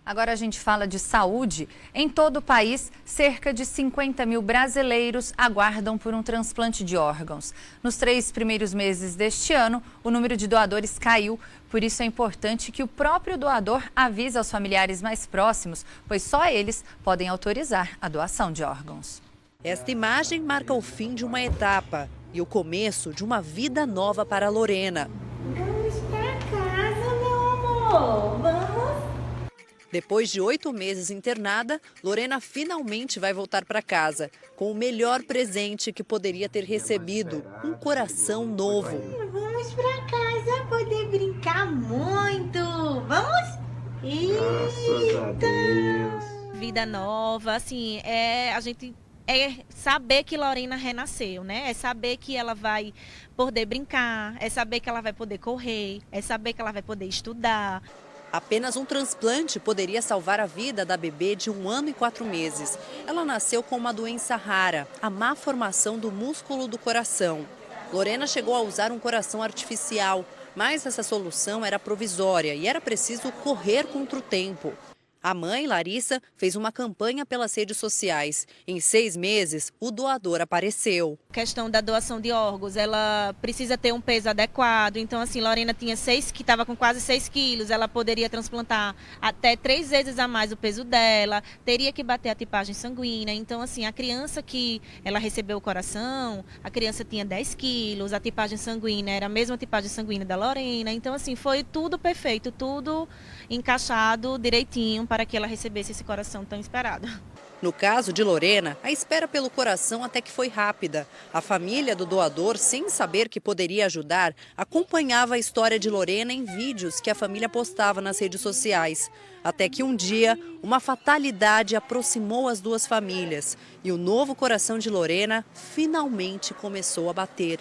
Agora a gente fala de saúde. Em todo o país, cerca de 50 mil brasileiros aguardam por um transplante de órgãos. Nos 3 primeiros meses deste ano, o número de doadores caiu. Por isso é importante que o próprio doador avise aos familiares mais próximos, pois só eles podem autorizar a doação de órgãos. Esta imagem marca o fim de uma etapa e o começo de uma vida nova para Lorena. Vamos para casa, meu amor. Vamos. Depois de 8 meses internada, Lorena finalmente vai voltar para casa com o melhor presente que poderia ter recebido, um coração novo. Vamos para casa poder brincar muito. Vamos? Eita! Vida nova, assim, a gente saber que Lorena renasceu, né? É saber que ela vai poder brincar, é saber que ela vai poder correr, é saber que ela vai poder estudar. Apenas um transplante poderia salvar a vida da bebê de 1 ano e 4 meses. Ela nasceu com uma doença rara, a má formação do músculo do coração. Lorena chegou a usar um coração artificial, mas essa solução era provisória e era preciso correr contra o tempo. A mãe, Larissa, fez uma campanha pelas redes sociais. Em 6 meses, o doador apareceu. A questão da doação de órgãos, ela precisa ter um peso adequado. Então, assim, Lorena estava com quase 6 quilos. Ela poderia transplantar até 3 vezes a mais o peso dela. Teria que bater a tipagem sanguínea. Então, assim, a criança que ela recebeu o coração, a criança tinha 10 quilos. A tipagem sanguínea era a mesma tipagem sanguínea da Lorena. Então, assim, foi tudo perfeito, tudo encaixado direitinho para que ela recebesse esse coração tão esperado. No caso de Lorena, a espera pelo coração até que foi rápida. A família do doador, sem saber que poderia ajudar, acompanhava a história de Lorena em vídeos que a família postava nas redes sociais. Até que um dia, uma fatalidade aproximou as duas famílias e o novo coração de Lorena finalmente começou a bater.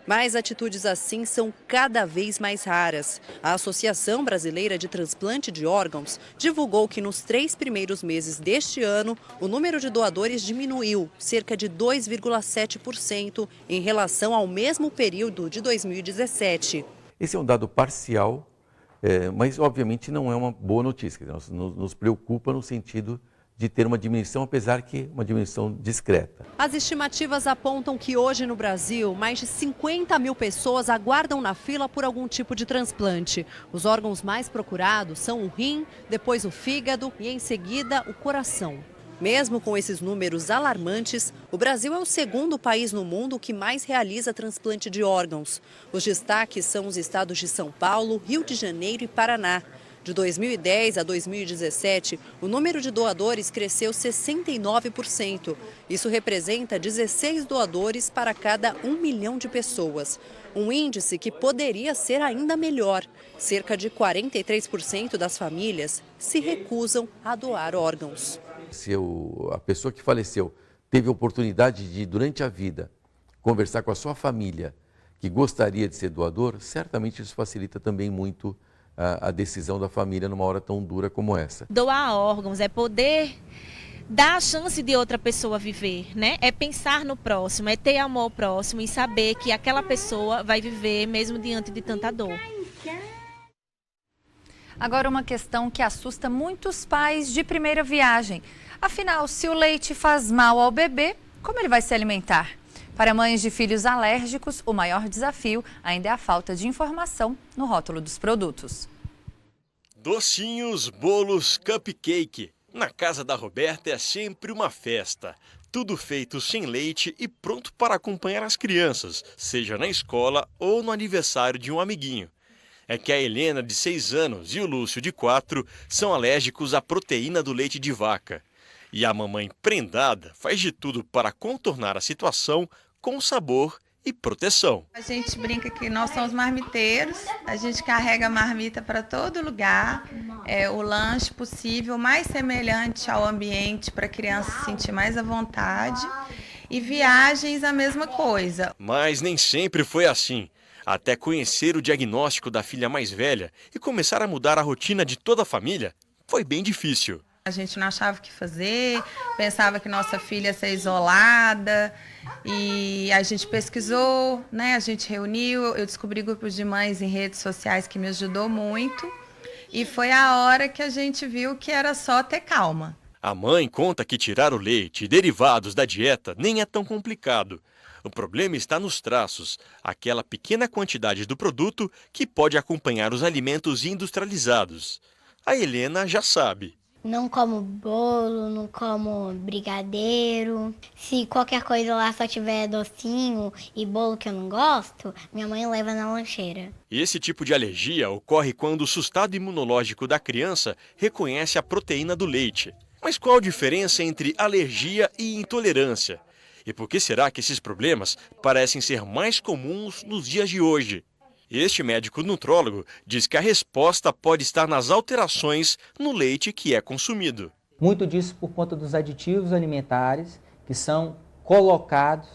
Mas atitudes assim são cada vez mais raras. A Associação Brasileira de Transplante de Órgãos divulgou que nos 3 primeiros meses deste ano, o número de doadores diminuiu cerca de 2,7% em relação ao mesmo período de 2017. Esse é um dado parcial, mas obviamente não é uma boa notícia. Nos preocupa no sentido de ter uma diminuição, apesar que uma diminuição discreta. As estimativas apontam que hoje no Brasil, mais de 50 mil pessoas aguardam na fila por algum tipo de transplante. Os órgãos mais procurados são o rim, depois o fígado e em seguida o coração. Mesmo com esses números alarmantes, o Brasil é o 2º país no mundo que mais realiza transplante de órgãos. Os destaques são os estados de São Paulo, Rio de Janeiro e Paraná. De 2010 a 2017, o número de doadores cresceu 69%. Isso representa 16 doadores para cada 1 milhão de pessoas. Um índice que poderia ser ainda melhor. Cerca de 43% das famílias se recusam a doar órgãos. Se a pessoa que faleceu teve a oportunidade de, durante a vida, conversar com a sua família que gostaria de ser doador, certamente isso facilita também muito a decisão da família numa hora tão dura como essa. Doar órgãos é poder dar a chance de outra pessoa viver, né? É pensar no próximo, é ter amor ao próximo e saber que aquela pessoa vai viver mesmo diante de tanta dor. Agora uma questão que assusta muitos pais de primeira viagem. Afinal, se o leite faz mal ao bebê, como ele vai se alimentar? Para mães de filhos alérgicos, o maior desafio ainda é a falta de informação no rótulo dos produtos. Docinhos, bolos, cupcake. Na casa da Roberta é sempre uma festa. Tudo feito sem leite e pronto para acompanhar as crianças, seja na escola ou no aniversário de um amiguinho. É que a Helena, de 6 anos, e o Lúcio, de 4, são alérgicos à proteína do leite de vaca. E a mamãe prendada faz de tudo para contornar a situação com sabor e proteção. A gente brinca que nós somos marmiteiros, a gente carrega a marmita para todo lugar, o lanche possível, mais semelhante ao ambiente para a criança se sentir mais à vontade. E viagens a mesma coisa. Mas nem sempre foi assim. Até conhecer o diagnóstico da filha mais velha e começar a mudar a rotina de toda a família, foi bem difícil. A gente não achava o que fazer, pensava que nossa filha ia ser isolada e a gente pesquisou, né? A gente reuniu, eu descobri grupos de mães em redes sociais que me ajudou muito e foi a hora que a gente viu que era só ter calma. A mãe conta que tirar o leite e derivados da dieta nem é tão complicado. O problema está nos traços, aquela pequena quantidade do produto que pode acompanhar os alimentos industrializados. A Helena já sabe. Não como bolo, não como brigadeiro. Se qualquer coisa lá só tiver docinho e bolo que eu não gosto, minha mãe leva na lancheira. Esse tipo de alergia ocorre quando o substrato imunológico da criança reconhece a proteína do leite. Mas qual a diferença entre alergia e intolerância? E por que será que esses problemas parecem ser mais comuns nos dias de hoje? Este médico nutrólogo diz que a resposta pode estar nas alterações no leite que é consumido. Muito disso por conta dos aditivos alimentares que são colocados,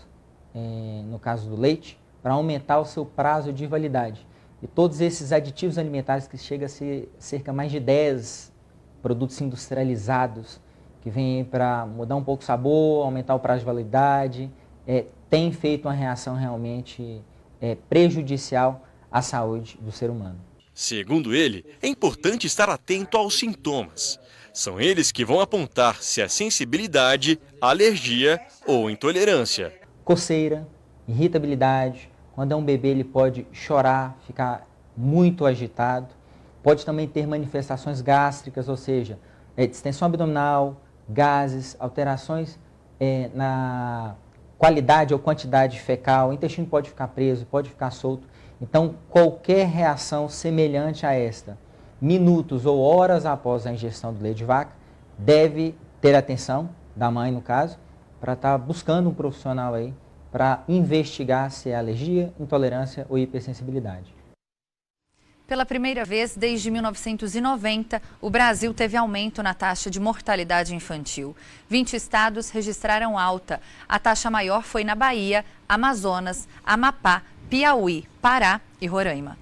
no caso do leite, para aumentar o seu prazo de validade. E todos esses aditivos alimentares, que chega a ser cerca mais de 10 produtos industrializados, que vêm para mudar um pouco o sabor, aumentar o prazo de validade, tem feito uma reação realmente prejudicial à saúde do ser humano. Segundo ele, é importante estar atento aos sintomas. São eles que vão apontar se é sensibilidade, alergia ou intolerância. Coceira, irritabilidade, quando é um bebê ele pode chorar, ficar muito agitado, pode também ter manifestações gástricas, ou seja, distensão abdominal, gases, alterações na qualidade ou quantidade fecal, o intestino pode ficar preso, pode ficar solto. Então, qualquer reação semelhante a esta, minutos ou horas após a ingestão do leite de vaca, deve ter atenção da mãe, no caso, para estar buscando um profissional aí para investigar se é alergia, intolerância ou hipersensibilidade. Pela primeira vez desde 1990, o Brasil teve aumento na taxa de mortalidade infantil. 20 estados registraram alta. A taxa maior foi na Bahia, Amazonas, Amapá, Piauí, Pará e Roraima.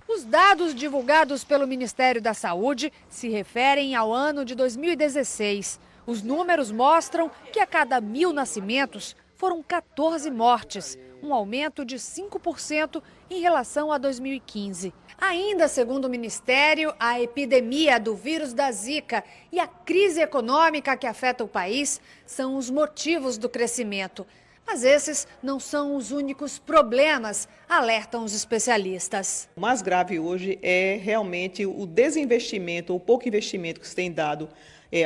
Os dados divulgados pelo Ministério da Saúde se referem ao ano de 2016. Os números mostram que a cada 1.000 nascimentos foram 14 mortes, um aumento de 5% em relação a 2015. Ainda segundo o Ministério, a epidemia do vírus da Zika e a crise econômica que afeta o país são os motivos do crescimento. Mas esses não são os únicos problemas, alertam os especialistas. O mais grave hoje é realmente o desinvestimento, ou pouco investimento que se tem dado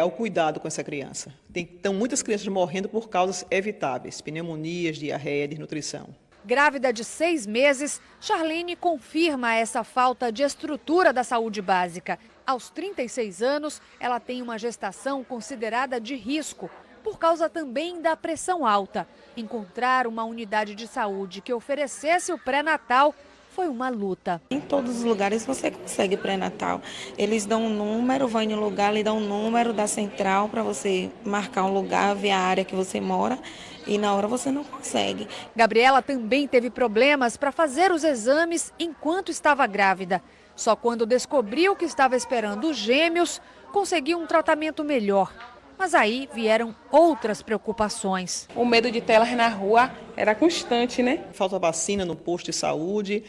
ao cuidado com essa criança. Então, muitas crianças morrendo por causas evitáveis, pneumonias, diarreia, desnutrição. Grávida de 6 meses, Charlene confirma essa falta de estrutura da saúde básica. Aos 36 anos, ela tem uma gestação considerada de risco, por causa também da pressão alta. Encontrar uma unidade de saúde que oferecesse o pré-natal foi uma luta. Em todos os lugares você consegue pré-natal. Eles dão um número, vai no lugar, lhe dão um número da central para você marcar um lugar, ver a área que você mora e na hora você não consegue. Gabriela também teve problemas para fazer os exames enquanto estava grávida. Só quando descobriu que estava esperando os gêmeos, conseguiu um tratamento melhor. Mas aí vieram outras preocupações. O medo de ter elas na rua era constante, né? Falta vacina no posto de saúde,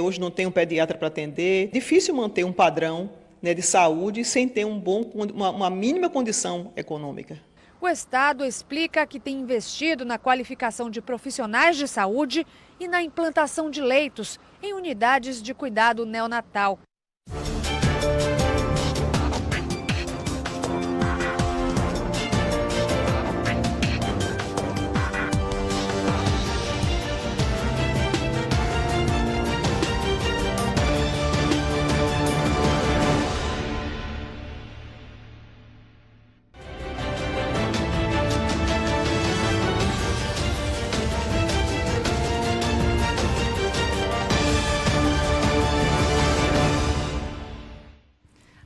hoje não tem um pediatra para atender. Difícil manter um padrão, né, de saúde sem ter uma mínima condição econômica. O Estado explica que tem investido na qualificação de profissionais de saúde e na implantação de leitos em unidades de cuidado neonatal.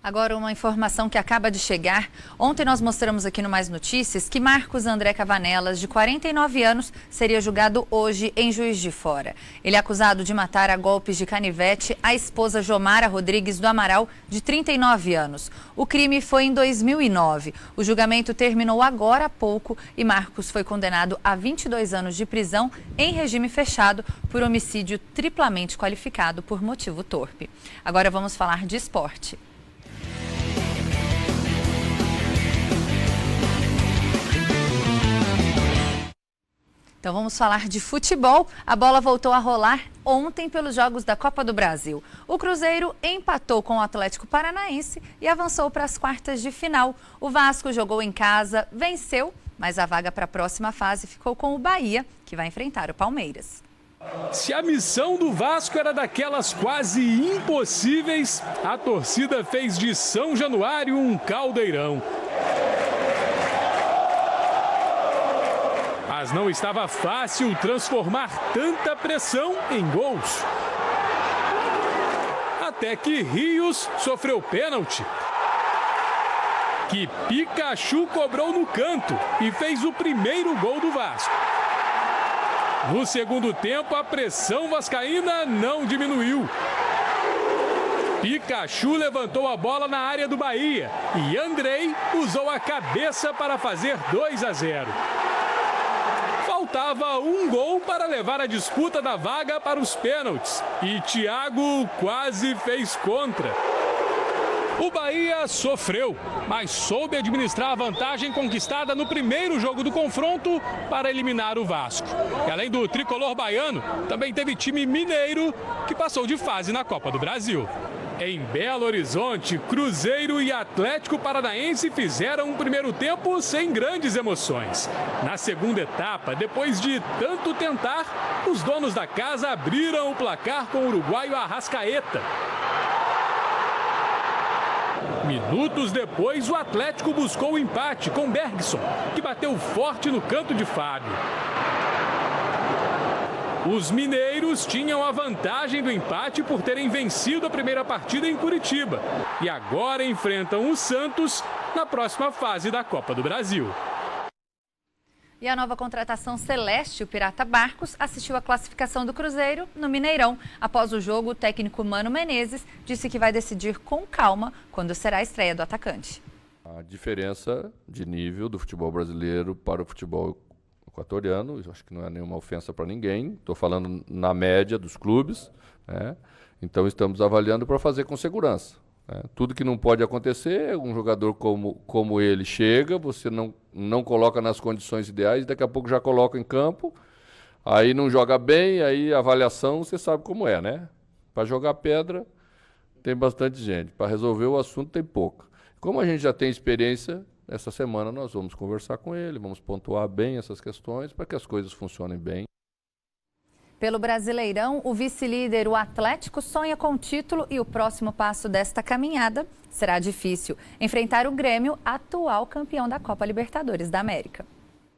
Agora uma informação que acaba de chegar. Ontem nós mostramos aqui no Mais Notícias que Marcos André Cavanelas, de 49 anos, seria julgado hoje em Juiz de Fora. Ele é acusado de matar a golpes de canivete a esposa Jomara Rodrigues do Amaral, de 39 anos. O crime foi em 2009. O julgamento terminou agora há pouco e Marcos foi condenado a 22 anos de prisão em regime fechado por homicídio triplamente qualificado por motivo torpe. Agora vamos falar de esporte. Então vamos falar de futebol. A bola voltou a rolar ontem pelos Jogos da Copa do Brasil. O Cruzeiro empatou com o Atlético Paranaense e avançou para as quartas de final. O Vasco jogou em casa, venceu, mas a vaga para a próxima fase ficou com o Bahia, que vai enfrentar o Palmeiras. Se a missão do Vasco era daquelas quase impossíveis, a torcida fez de São Januário um caldeirão. Mas não estava fácil transformar tanta pressão em gols. Até que Rios sofreu pênalti, que Pikachu cobrou no canto e fez o primeiro gol do Vasco. No segundo tempo, a pressão vascaína não diminuiu. Pikachu levantou a bola na área do Bahia e Andrei usou a cabeça para fazer 2-0. Faltava um gol para levar a disputa da vaga para os pênaltis e Thiago quase fez contra. O Bahia sofreu, mas soube administrar a vantagem conquistada no primeiro jogo do confronto para eliminar o Vasco. E além do tricolor baiano, também teve time mineiro que passou de fase na Copa do Brasil. Em Belo Horizonte, Cruzeiro e Atlético Paranaense fizeram um primeiro tempo sem grandes emoções. Na segunda etapa, depois de tanto tentar, os donos da casa abriram o placar com o uruguaio Arrascaeta. Minutos depois, o Atlético buscou o empate com Bergson, que bateu forte no canto de Fábio. Os mineiros tinham a vantagem do empate por terem vencido a primeira partida em Curitiba e agora enfrentam o Santos na próxima fase da Copa do Brasil. E a nova contratação Celeste, o Pirata Barcos, assistiu à classificação do Cruzeiro no Mineirão. Após o jogo, o técnico Mano Menezes disse que vai decidir com calma quando será a estreia do atacante. A diferença de nível do futebol brasileiro para o futebol equatoriano, acho que não é nenhuma ofensa para ninguém, estou falando na média dos clubes, né? Então estamos avaliando para fazer com segurança. Tudo que não pode acontecer, um jogador como ele chega, você não coloca nas condições ideais, daqui a pouco já coloca em campo, aí não joga bem, aí a avaliação você sabe como é, né? Para jogar pedra tem bastante gente, para resolver o assunto tem pouca. Como a gente já tem experiência, essa semana nós vamos conversar com ele, vamos pontuar bem essas questões para que as coisas funcionem bem. Pelo Brasileirão, o vice-líder, o Atlético, sonha com o título e o próximo passo desta caminhada será difícil. Enfrentar o Grêmio, atual campeão da Copa Libertadores da América.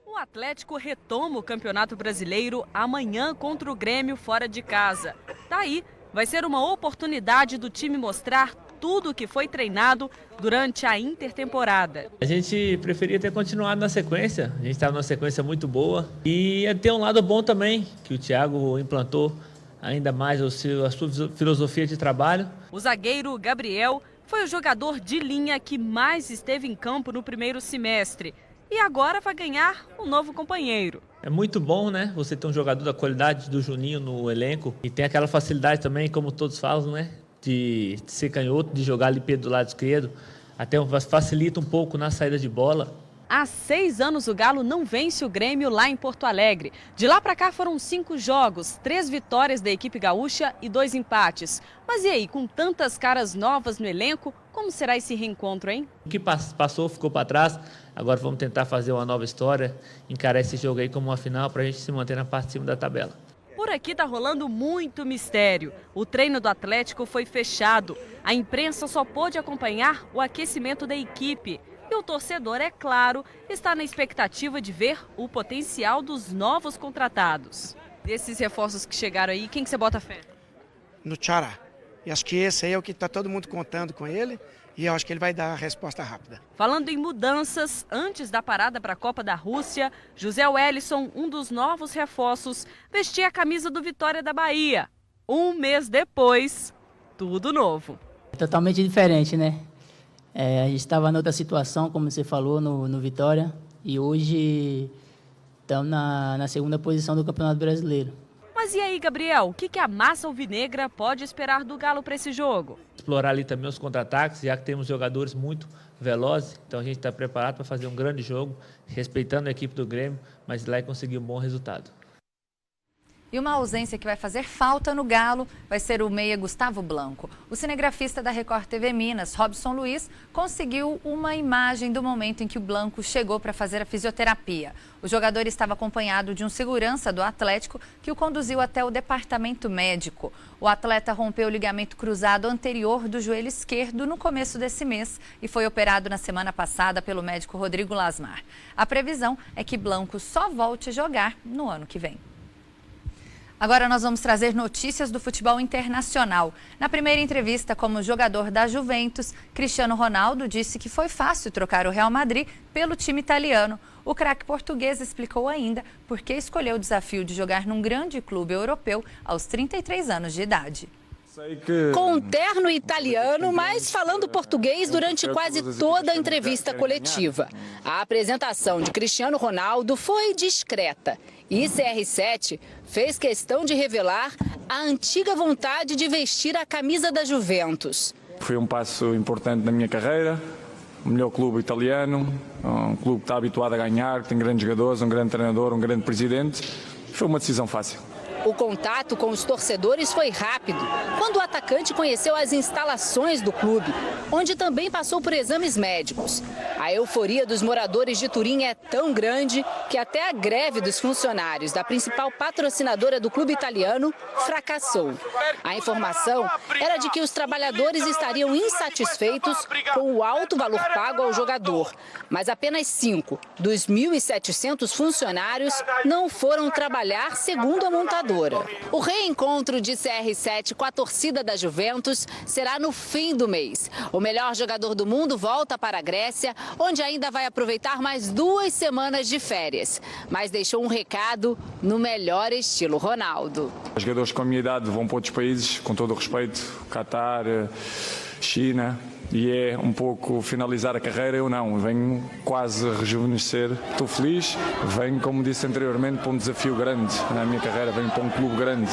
O Atlético retoma o Campeonato Brasileiro amanhã contra o Grêmio fora de casa. Daí, vai ser uma oportunidade do time mostrar tudo o que foi treinado durante a intertemporada. A gente preferia ter continuado na sequência, a gente estava numa sequência muito boa e ter um lado bom também, que o Thiago implantou ainda mais a sua filosofia de trabalho. O zagueiro Gabriel foi o jogador de linha que mais esteve em campo no primeiro semestre e agora vai ganhar um novo companheiro. É muito bom, né? Você ter um jogador da qualidade do Juninho no elenco e tem aquela facilidade também, como todos falam, né? De ser canhoto, de jogar ali do lado esquerdo, até facilita um pouco na saída de bola. Há 6 anos o Galo não vence o Grêmio lá em Porto Alegre. De lá para cá foram 5 jogos, 3 vitórias da equipe gaúcha e 2 empates. Mas e aí, com tantas caras novas no elenco, como será esse reencontro, hein? O que passou ficou para trás, agora vamos tentar fazer uma nova história, encarar esse jogo aí como uma final para a gente se manter na parte de cima da tabela. Por aqui tá rolando muito mistério. O treino do Atlético foi fechado. A imprensa só pôde acompanhar o aquecimento da equipe. E o torcedor, é claro, está na expectativa de ver o potencial dos novos contratados. Desses reforços que chegaram aí, quem que você bota fé? No Tchará. E acho que esse aí é o que está todo mundo contando com ele. E eu acho que ele vai dar a resposta rápida. Falando em mudanças, antes da parada para a Copa da Rússia, José Wellison, um dos novos reforços, vestia a camisa do Vitória da Bahia. Um mês depois, tudo novo. Totalmente diferente, né? A gente estava em outra situação, como você falou, no Vitória. E hoje estamos na segunda posição do Campeonato Brasileiro. Mas e aí, Gabriel, o que a massa alvinegra pode esperar do Galo para esse jogo? Explorar ali também os contra-ataques, já que temos jogadores muito velozes, então a gente está preparado para fazer um grande jogo, respeitando a equipe do Grêmio, mas ir lá e conseguir um bom resultado. E uma ausência que vai fazer falta no Galo vai ser o meia Gustavo Blanco. O cinegrafista da Record TV Minas, Robson Luiz, conseguiu uma imagem do momento em que o Blanco chegou para fazer a fisioterapia. O jogador estava acompanhado de um segurança do Atlético que o conduziu até o departamento médico. O atleta rompeu o ligamento cruzado anterior do joelho esquerdo no começo desse mês e foi operado na semana passada pelo médico Rodrigo Lasmar. A previsão é que Blanco só volte a jogar no ano que vem. Agora nós vamos trazer notícias do futebol internacional. Na primeira entrevista como jogador da Juventus, Cristiano Ronaldo disse que foi fácil trocar o Real Madrid pelo time italiano. O craque português explicou ainda por que escolheu o desafio de jogar num grande clube europeu aos 33 anos de idade. Com um terno italiano, mas falando português durante quase toda a entrevista coletiva. A apresentação de Cristiano Ronaldo foi discreta. E CR7 fez questão de revelar a antiga vontade de vestir a camisa da Juventus. Foi um passo importante na minha carreira. O melhor clube italiano, um clube que está habituado a ganhar, que tem grandes jogadores, um grande treinador, um grande presidente. Foi uma decisão fácil. O contato com os torcedores foi rápido, quando o atacante conheceu as instalações do clube, onde também passou por exames médicos. A euforia dos moradores de Turim é tão grande que até a greve dos funcionários da principal patrocinadora do clube italiano fracassou. A informação era de que os trabalhadores estariam insatisfeitos com o alto valor pago ao jogador, mas apenas 5 dos 1.700 funcionários não foram trabalhar, segundo a montadora. O reencontro de CR7 com a torcida da Juventus será no fim do mês. O melhor jogador do mundo volta para a Grécia, onde ainda vai aproveitar mais 2 semanas de férias. Mas deixou um recado no melhor estilo Ronaldo. Os jogadores com a minha idade vão para outros países, com todo o respeito, Qatar, China. E é um pouco finalizar a carreira, eu não, venho quase a rejuvenescer, estou feliz, venho, como disse anteriormente, para um desafio grande na minha carreira, venho para um clube grande.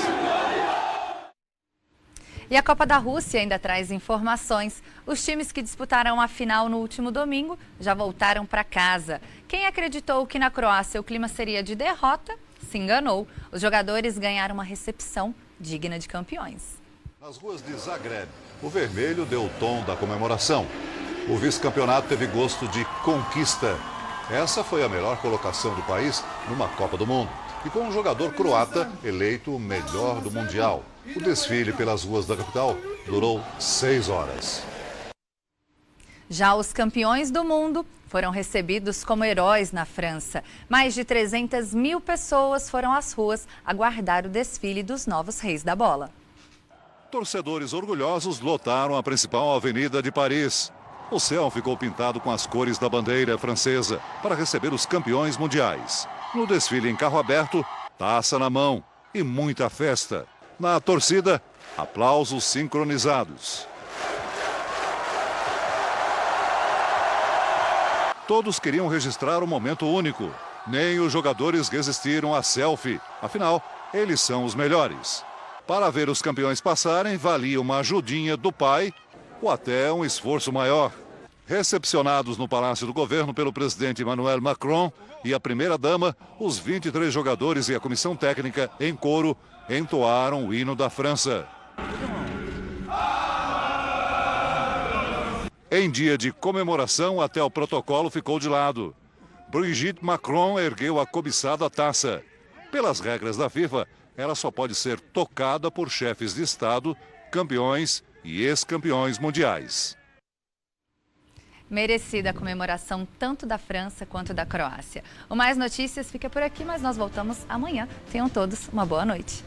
E a Copa da Rússia ainda traz informações. Os times que disputaram a final no último domingo já voltaram para casa. Quem acreditou que na Croácia o clima seria de derrota, se enganou. Os jogadores ganharam uma recepção digna de campeões. Nas ruas de Zagreb, o vermelho deu o tom da comemoração. O vice-campeonato teve gosto de conquista. Essa foi a melhor colocação do país numa Copa do Mundo. E com um jogador croata eleito o melhor do Mundial. O desfile pelas ruas da capital durou 6 horas. Já os campeões do mundo foram recebidos como heróis na França. Mais de 300 mil pessoas foram às ruas aguardar o desfile dos novos reis da bola. Torcedores orgulhosos lotaram a principal avenida de Paris. O céu ficou pintado com as cores da bandeira francesa para receber os campeões mundiais. No desfile em carro aberto, taça na mão e muita festa. Na torcida, aplausos sincronizados. Todos queriam registrar um momento único. Nem os jogadores resistiram à selfie. Afinal, eles são os melhores. Para ver os campeões passarem, valia uma ajudinha do pai ou até um esforço maior. Recepcionados no Palácio do Governo pelo presidente Emmanuel Macron e a primeira-dama, os 23 jogadores e a comissão técnica, em coro, entoaram o hino da França. Em dia de comemoração, até o protocolo ficou de lado. Brigitte Macron ergueu a cobiçada taça. Pelas regras da FIFA, ela só pode ser tocada por chefes de Estado, campeões e ex-campeões mundiais. Merecida a comemoração tanto da França quanto da Croácia. O Mais Notícias fica por aqui, mas nós voltamos amanhã. Tenham todos uma boa noite.